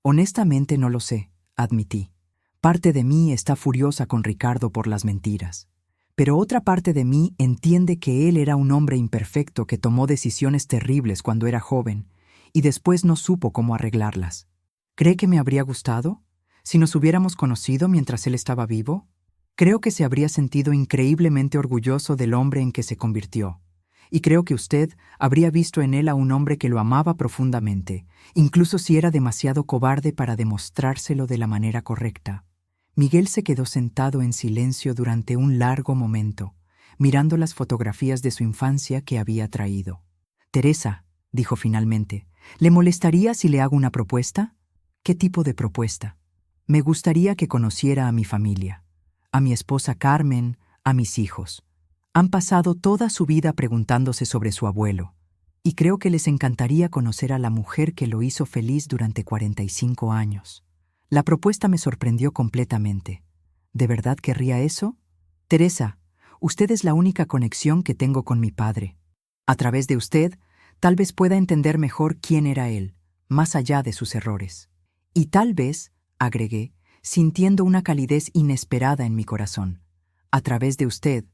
Honestamente no lo sé, admití. Parte de mí está furiosa con Ricardo por las mentiras. Pero otra parte de mí entiende que él era un hombre imperfecto que tomó decisiones terribles cuando era joven y después no supo cómo arreglarlas. ¿Cree que me habría gustado? Si nos hubiéramos conocido mientras él estaba vivo, creo que se habría sentido increíblemente orgulloso del hombre en que se convirtió. Y creo que usted habría visto en él a un hombre que lo amaba profundamente, incluso si era demasiado cobarde para demostrárselo de la manera correcta. Miguel se quedó sentado en silencio durante un largo momento, mirando las fotografías de su infancia que había traído. Teresa, dijo finalmente, ¿le molestaría si le hago una propuesta? ¿Qué tipo de propuesta? Me gustaría que conociera a mi familia, a mi esposa Carmen, a mis hijos. Han pasado toda su vida preguntándose sobre su abuelo, y creo que les encantaría conocer a la mujer que lo hizo feliz durante 45 años. La propuesta me sorprendió completamente. ¿De verdad querría eso? Teresa, usted es la única conexión que tengo con mi padre. A través de usted, tal vez pueda entender mejor quién era él, más allá de sus errores. Y tal vez, agregué, sintiendo una calidez inesperada en mi corazón, a través de usted,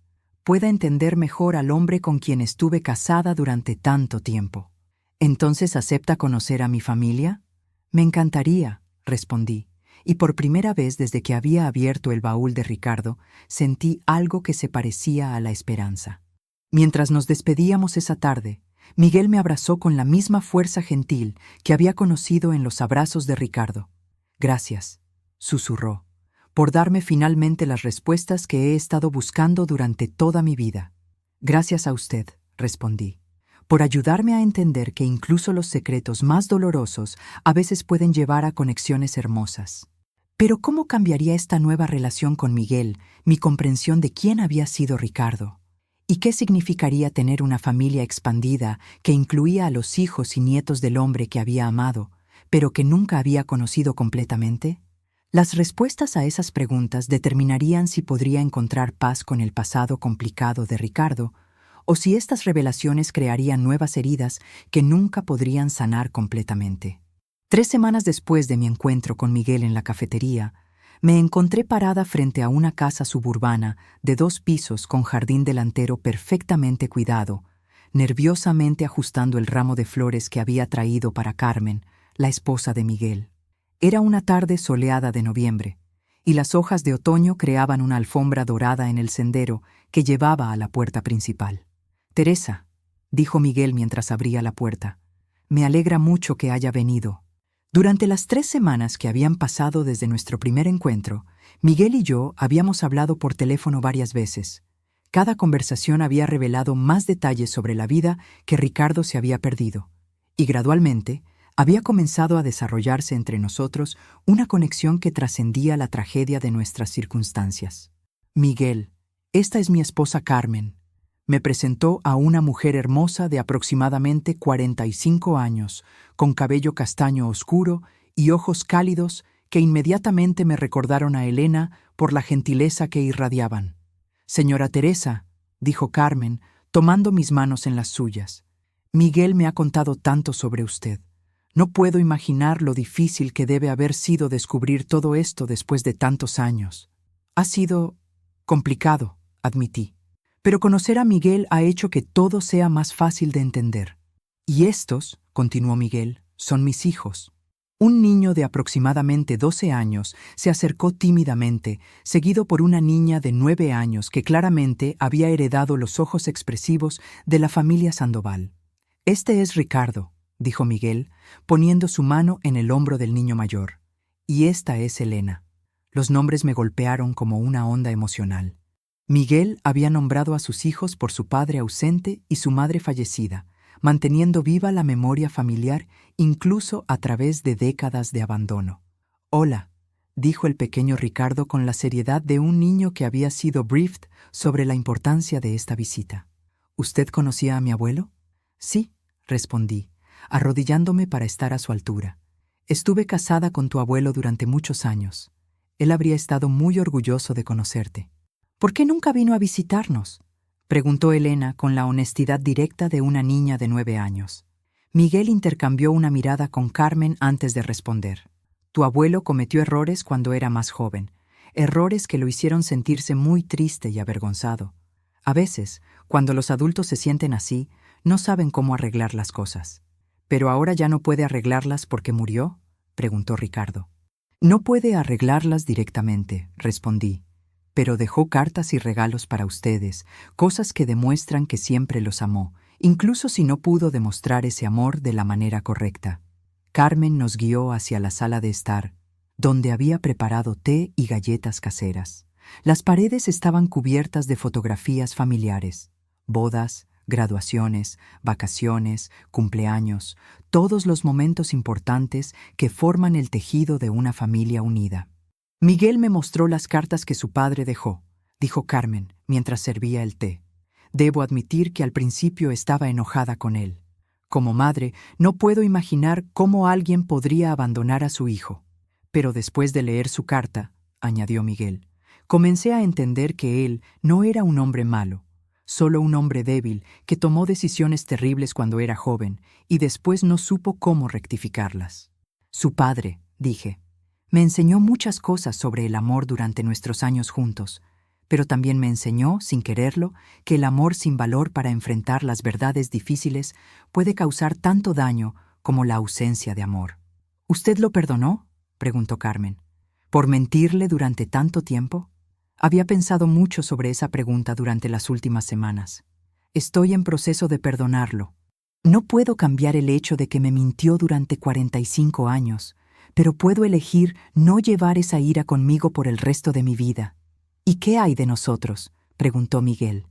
pueda entender mejor al hombre con quien estuve casada durante tanto tiempo. ¿Entonces acepta conocer a mi familia? Me encantaría, respondí, y por primera vez desde que había abierto el baúl de Ricardo, sentí algo que se parecía a la esperanza. Mientras nos despedíamos esa tarde, Miguel me abrazó con la misma fuerza gentil que había conocido en los abrazos de Ricardo. Gracias, susurró, por darme finalmente las respuestas que he estado buscando durante toda mi vida. Gracias a usted, respondí, por ayudarme a entender que incluso los secretos más dolorosos a veces pueden llevar a conexiones hermosas. Pero ¿cómo cambiaría esta nueva relación con Miguel mi comprensión de quién había sido Ricardo? ¿Y qué significaría tener una familia expandida que incluía a los hijos y nietos del hombre que había amado, pero que nunca había conocido completamente? Las respuestas a esas preguntas determinarían si podría encontrar paz con el pasado complicado de Ricardo, o si estas revelaciones crearían nuevas heridas que nunca podrían sanar completamente. 3 semanas después de mi encuentro con Miguel en la cafetería, me encontré parada frente a una casa suburbana de 2 pisos con jardín delantero perfectamente cuidado, nerviosamente ajustando el ramo de flores que había traído para Carmen, la esposa de Miguel. Era una tarde soleada de noviembre, y las hojas de otoño creaban una alfombra dorada en el sendero que llevaba a la puerta principal. «Teresa», dijo Miguel mientras abría la puerta, «me alegra mucho que haya venido». Durante las 3 semanas que habían pasado desde nuestro primer encuentro, Miguel y yo habíamos hablado por teléfono varias veces. Cada conversación había revelado más detalles sobre la vida que Ricardo se había perdido, y gradualmente había comenzado a desarrollarse entre nosotros una conexión que trascendía la tragedia de nuestras circunstancias. «Miguel, esta es mi esposa Carmen». Me presentó a una mujer hermosa de aproximadamente 45 años, con cabello castaño oscuro y ojos cálidos que inmediatamente me recordaron a Elena por la gentileza que irradiaban. «Señora Teresa», dijo Carmen, tomando mis manos en las suyas, «Miguel me ha contado tanto sobre usted. No puedo imaginar lo difícil que debe haber sido descubrir todo esto después de tantos años. Ha sido complicado», admití. «Pero conocer a Miguel ha hecho que todo sea más fácil de entender. Y estos», continuó Miguel, «son mis hijos». Un niño de aproximadamente 12 años se acercó tímidamente, seguido por una niña de 9 años que claramente había heredado los ojos expresivos de la familia Sandoval. «Este es Ricardo», dijo Miguel, poniendo su mano en el hombro del niño mayor. «Y esta es Elena». Los nombres me golpearon como una onda emocional. Miguel había nombrado a sus hijos por su padre ausente y su madre fallecida, manteniendo viva la memoria familiar incluso a través de décadas de abandono. «Hola», dijo el pequeño Ricardo con la seriedad de un niño que había sido briefed sobre la importancia de esta visita. «¿Usted conocía a mi abuelo?» «Sí», respondí, arrodillándome para estar a su altura. «Estuve casada con tu abuelo durante muchos años. Él habría estado muy orgulloso de conocerte». «¿Por qué nunca vino a visitarnos?», preguntó Elena con la honestidad directa de una niña de 9 años. Miguel intercambió una mirada con Carmen antes de responder. «Tu abuelo cometió errores cuando era más joven, errores que lo hicieron sentirse muy triste y avergonzado. A veces, cuando los adultos se sienten así, no saben cómo arreglar las cosas». «¿Pero ahora ya no puede arreglarlas porque murió?», preguntó Ricardo. «No puede arreglarlas directamente», respondí, «pero dejó cartas y regalos para ustedes, cosas que demuestran que siempre los amó, incluso si no pudo demostrar ese amor de la manera correcta». Carmen nos guió hacia la sala de estar, donde había preparado té y galletas caseras. Las paredes estaban cubiertas de fotografías familiares, bodas, graduaciones, vacaciones, cumpleaños, todos los momentos importantes que forman el tejido de una familia unida. «Miguel me mostró las cartas que su padre dejó», dijo Carmen mientras servía el té. «Debo admitir que al principio estaba enojada con él. Como madre, no puedo imaginar cómo alguien podría abandonar a su hijo. Pero después de leer su carta», añadió Miguel, «comencé a entender que él no era un hombre malo, solo un hombre débil que tomó decisiones terribles cuando era joven y después no supo cómo rectificarlas». «Su padre», dije, «me enseñó muchas cosas sobre el amor durante nuestros años juntos, pero también me enseñó, sin quererlo, que el amor sin valor para enfrentar las verdades difíciles puede causar tanto daño como la ausencia de amor». «¿Usted lo perdonó?», preguntó Carmen. «¿Por mentirle durante tanto tiempo?». Había pensado mucho sobre esa pregunta durante las últimas semanas. «Estoy en proceso de perdonarlo. No puedo cambiar el hecho de que me mintió durante 45 años, pero puedo elegir no llevar esa ira conmigo por el resto de mi vida». «¿Y qué hay de nosotros?», preguntó Miguel.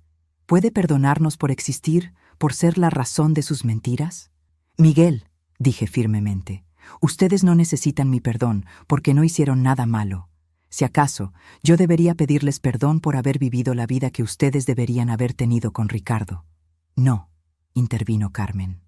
«¿Puede perdonarnos por existir, por ser la razón de sus mentiras?». «Miguel», dije firmemente, «ustedes no necesitan mi perdón porque no hicieron nada malo. Si acaso, yo debería pedirles perdón por haber vivido la vida que ustedes deberían haber tenido con Ricardo». «No», intervino Carmen.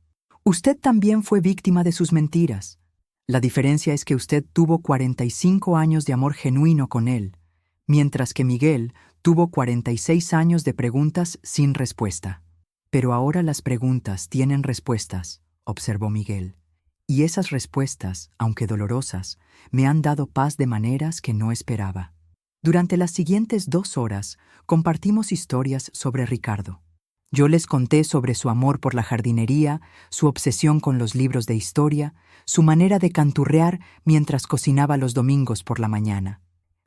«Usted también fue víctima de sus mentiras. La diferencia es que usted tuvo 45 años de amor genuino con él, mientras que Miguel tuvo 46 años de preguntas sin respuesta». «Pero ahora las preguntas tienen respuestas», observó Miguel. «Y esas respuestas, aunque dolorosas, me han dado paz de maneras que no esperaba». Durante las siguientes 2 horas compartimos historias sobre Ricardo. Yo les conté sobre su amor por la jardinería, su obsesión con los libros de historia, su manera de canturrear mientras cocinaba los domingos por la mañana.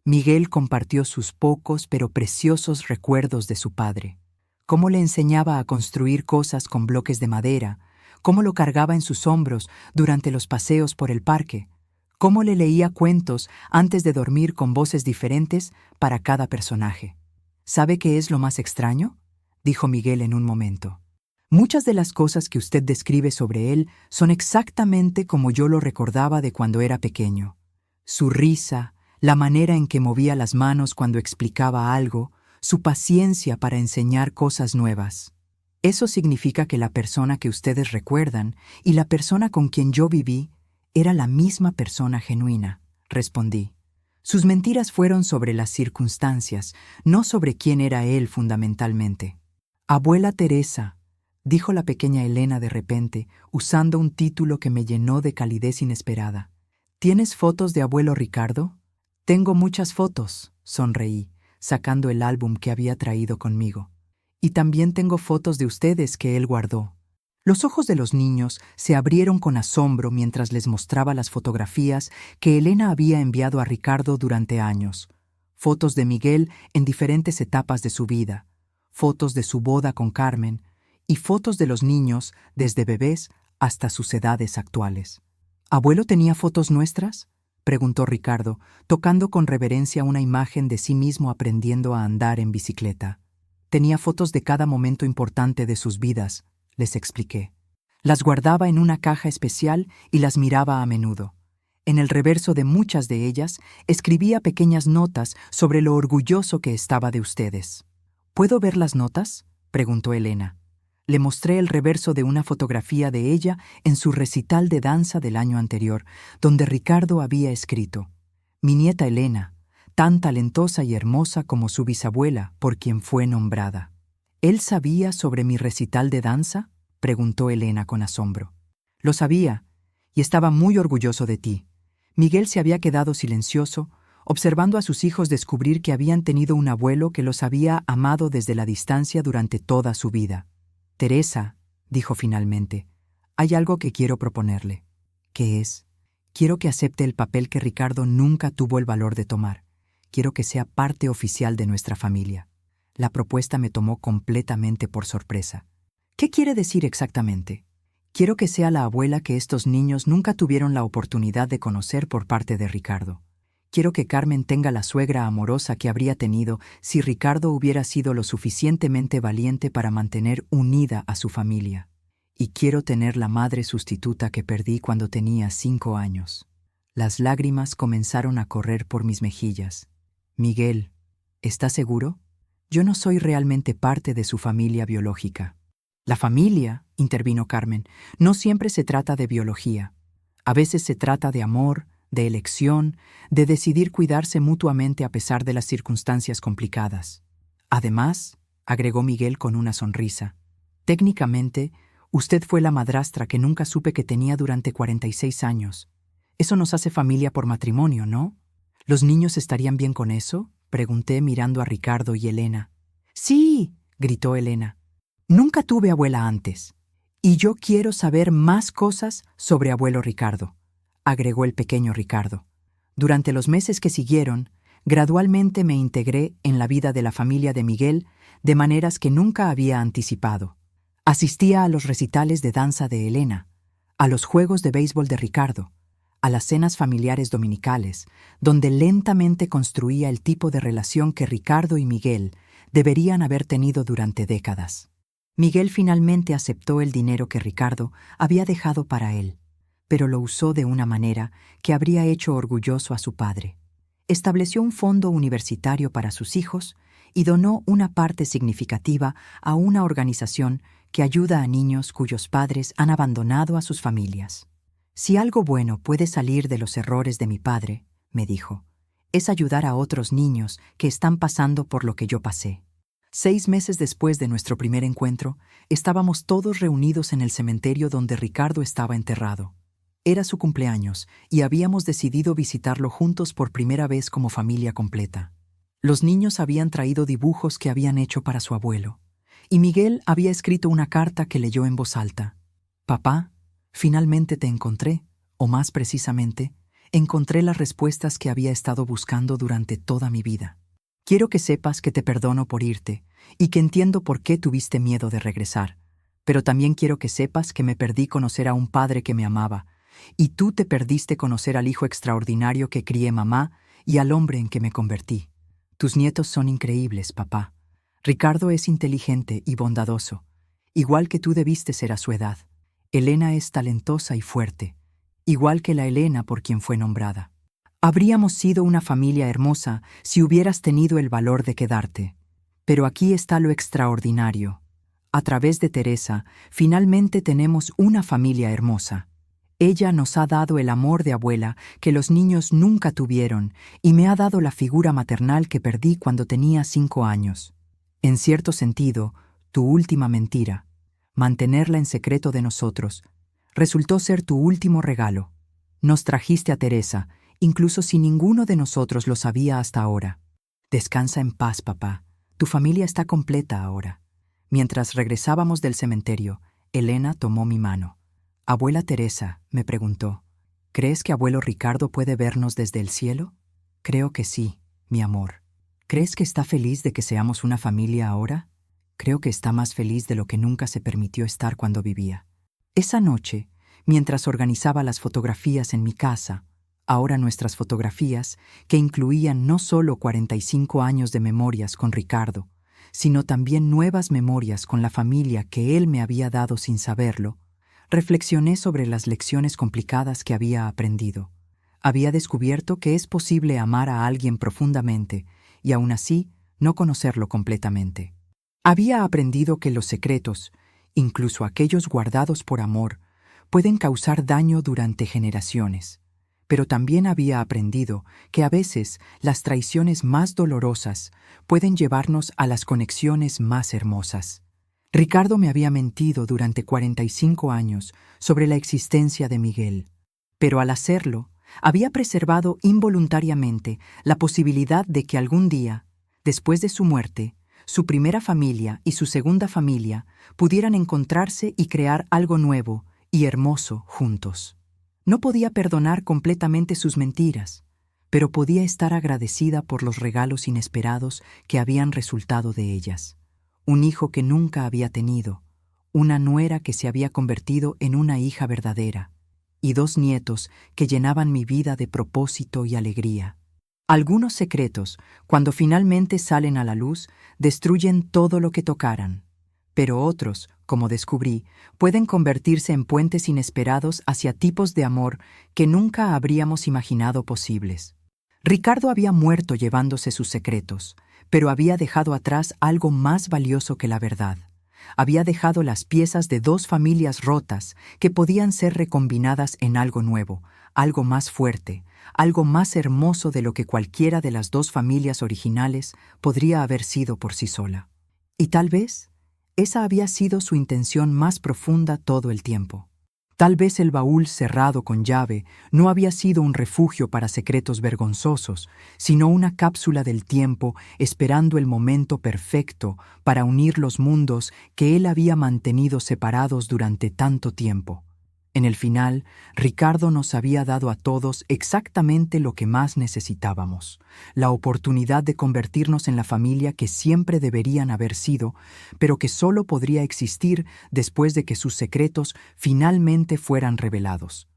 Miguel compartió sus pocos pero preciosos recuerdos de su padre. Cómo le enseñaba a construir cosas con bloques de madera, cómo lo cargaba en sus hombros durante los paseos por el parque, cómo le leía cuentos antes de dormir con voces diferentes para cada personaje. ¿Sabe qué es lo más extraño?, dijo Miguel en un momento. Muchas de las cosas que usted describe sobre él son exactamente como yo lo recordaba de cuando era pequeño. Su risa, la manera en que movía las manos cuando explicaba algo, su paciencia para enseñar cosas nuevas. Eso significa que la persona que ustedes recuerdan y la persona con quien yo viví era la misma persona genuina, respondí. Sus mentiras fueron sobre las circunstancias, no sobre quién era él fundamentalmente. Abuela Teresa, dijo la pequeña Elena de repente, usando un título que me llenó de calidez inesperada. ¿Tienes fotos de abuelo Ricardo? Tengo muchas fotos, sonreí, sacando el álbum que había traído conmigo. Y también tengo fotos de ustedes que él guardó. Los ojos de los niños se abrieron con asombro mientras les mostraba las fotografías que Elena había enviado a Ricardo durante años. Fotos de Miguel en diferentes etapas de su vida, fotos de su boda con Carmen y fotos de los niños desde bebés hasta sus edades actuales. ¿Abuelo tenía fotos nuestras?, preguntó Ricardo, tocando con reverencia una imagen de sí mismo aprendiendo a andar en bicicleta. Tenía fotos de cada momento importante de sus vidas, les expliqué. Las guardaba en una caja especial y las miraba a menudo. En el reverso de muchas de ellas escribía pequeñas notas sobre lo orgulloso que estaba de ustedes. ¿Puedo ver las notas?, preguntó Elena. Le mostré el reverso de una fotografía de ella en su recital de danza del año anterior, donde Ricardo había escrito: «Mi nieta Elena, tan talentosa y hermosa como su bisabuela, por quien fue nombrada». ¿Él sabía sobre mi recital de danza?, preguntó Elena con asombro. Lo sabía, y estaba muy orgulloso de ti. Miguel se había quedado silencioso, observando a sus hijos descubrir que habían tenido un abuelo que los había amado desde la distancia durante toda su vida. Teresa, dijo finalmente, hay algo que quiero proponerle. ¿Qué es? Quiero que acepte el papel que Ricardo nunca tuvo el valor de tomar. Quiero que sea parte oficial de nuestra familia. La propuesta me tomó completamente por sorpresa. ¿Qué quiere decir exactamente? Quiero que sea la abuela que estos niños nunca tuvieron la oportunidad de conocer por parte de Ricardo. Quiero que Carmen tenga la suegra amorosa que habría tenido si Ricardo hubiera sido lo suficientemente valiente para mantener unida a su familia. Y quiero tener la madre sustituta que perdí cuando tenía 5 años. Las lágrimas comenzaron a correr por mis mejillas. Miguel, ¿estás seguro? Yo no soy realmente parte de su familia biológica. La familia, intervino Carmen, no siempre se trata de biología. A veces se trata de amor, de elección, de decidir cuidarse mutuamente a pesar de las circunstancias complicadas. Además, agregó Miguel con una sonrisa, técnicamente, usted fue la madrastra que nunca supe que tenía durante 46 años. Eso nos hace familia por matrimonio, ¿no? ¿Los niños estarían bien con eso?, pregunté mirando a Ricardo y Elena. Sí, gritó Elena. Nunca tuve abuela antes. Y yo quiero saber más cosas sobre abuelo Ricardo, agregó el pequeño Ricardo. Durante los meses que siguieron, gradualmente me integré en la vida de la familia de Miguel de maneras que nunca había anticipado. Asistía a los recitales de danza de Elena, a los juegos de béisbol de Ricardo, a las cenas familiares dominicales, donde lentamente construía el tipo de relación que Ricardo y Miguel deberían haber tenido durante décadas. Miguel finalmente aceptó el dinero que Ricardo había dejado para él, pero lo usó de una manera que habría hecho orgulloso a su padre. Estableció un fondo universitario para sus hijos y donó una parte significativa a una organización que ayuda a niños cuyos padres han abandonado a sus familias. Si algo bueno puede salir de los errores de mi padre, me dijo, es ayudar a otros niños que están pasando por lo que yo pasé. 6 meses después de nuestro primer encuentro, estábamos todos reunidos en el cementerio donde Ricardo estaba enterrado. Era su cumpleaños y habíamos decidido visitarlo juntos por primera vez como familia completa. Los niños habían traído dibujos que habían hecho para su abuelo, y Miguel había escrito una carta que leyó en voz alta. Papá, finalmente te encontré, o más precisamente, Encontré las respuestas que había estado buscando durante toda mi vida. Quiero que sepas que te perdono por irte y que entiendo por qué tuviste miedo de regresar, pero también quiero que sepas que me perdí conocer a un padre que me amaba, y tú te perdiste conocer al hijo extraordinario que crié mamá y al hombre en que me convertí. Tus nietos son increíbles, papá. Ricardo es inteligente y bondadoso, igual que tú debiste ser a su edad. Elena es talentosa y fuerte, igual que la Elena por quien fue nombrada. Habríamos sido una familia hermosa si hubieras tenido el valor de quedarte. Pero aquí está lo extraordinario. A través de Teresa, finalmente tenemos una familia hermosa. Ella nos ha dado el amor de abuela que los niños nunca tuvieron y me ha dado la figura maternal que perdí cuando tenía 5 años. En cierto sentido, tu última mentira, mantenerla en secreto de nosotros, resultó ser tu último regalo. Nos trajiste a Teresa, incluso si ninguno de nosotros lo sabía hasta ahora. Descansa en paz, papá. Tu familia está completa ahora. Mientras regresábamos del cementerio, Elena tomó mi mano. Abuela Teresa, me preguntó, ¿crees que abuelo Ricardo puede vernos desde el cielo? Creo que sí, mi amor. ¿Crees que está feliz de que seamos una familia ahora? Creo que está más feliz de lo que nunca se permitió estar cuando vivía. Esa noche, mientras organizaba las fotografías en mi casa, ahora nuestras fotografías, que incluían no solo 45 años de memorias con Ricardo, sino también nuevas memorias con la familia que él me había dado sin saberlo, reflexioné sobre las lecciones complicadas que había aprendido. Había descubierto que es posible amar a alguien profundamente y aún así no conocerlo completamente. Había aprendido que los secretos, incluso aquellos guardados por amor, pueden causar daño durante generaciones. Pero también había aprendido que a veces las traiciones más dolorosas pueden llevarnos a las conexiones más hermosas. Ricardo me había mentido durante 45 años sobre la existencia de Miguel, pero al hacerlo, había preservado involuntariamente la posibilidad de que algún día, después de su muerte, su primera familia y su segunda familia pudieran encontrarse y crear algo nuevo y hermoso juntos. No podía perdonar completamente sus mentiras, pero podía estar agradecida por los regalos inesperados que habían resultado de ellas. Un hijo que nunca había tenido, una nuera que se había convertido en una hija verdadera, y 2 nietos que llenaban mi vida de propósito y alegría. Algunos secretos, cuando finalmente salen a la luz, destruyen todo lo que tocaran, pero otros, como descubrí, pueden convertirse en puentes inesperados hacia tipos de amor que nunca habríamos imaginado posibles. Ricardo había muerto llevándose sus secretos, pero había dejado atrás algo más valioso que la verdad. Había dejado las piezas de 2 familias rotas que podían ser recombinadas en algo nuevo, algo más fuerte, algo más hermoso de lo que cualquiera de las 2 familias originales podría haber sido por sí sola. Y tal vez esa había sido su intención más profunda todo el tiempo. Tal vez el baúl cerrado con llave no había sido un refugio para secretos vergonzosos, sino una cápsula del tiempo esperando el momento perfecto para unir los mundos que él había mantenido separados durante tanto tiempo. En el final, Ricardo nos había dado a todos exactamente lo que más necesitábamos, la oportunidad de convertirnos en la familia que siempre deberían haber sido, pero que solo podría existir después de que sus secretos finalmente fueran revelados.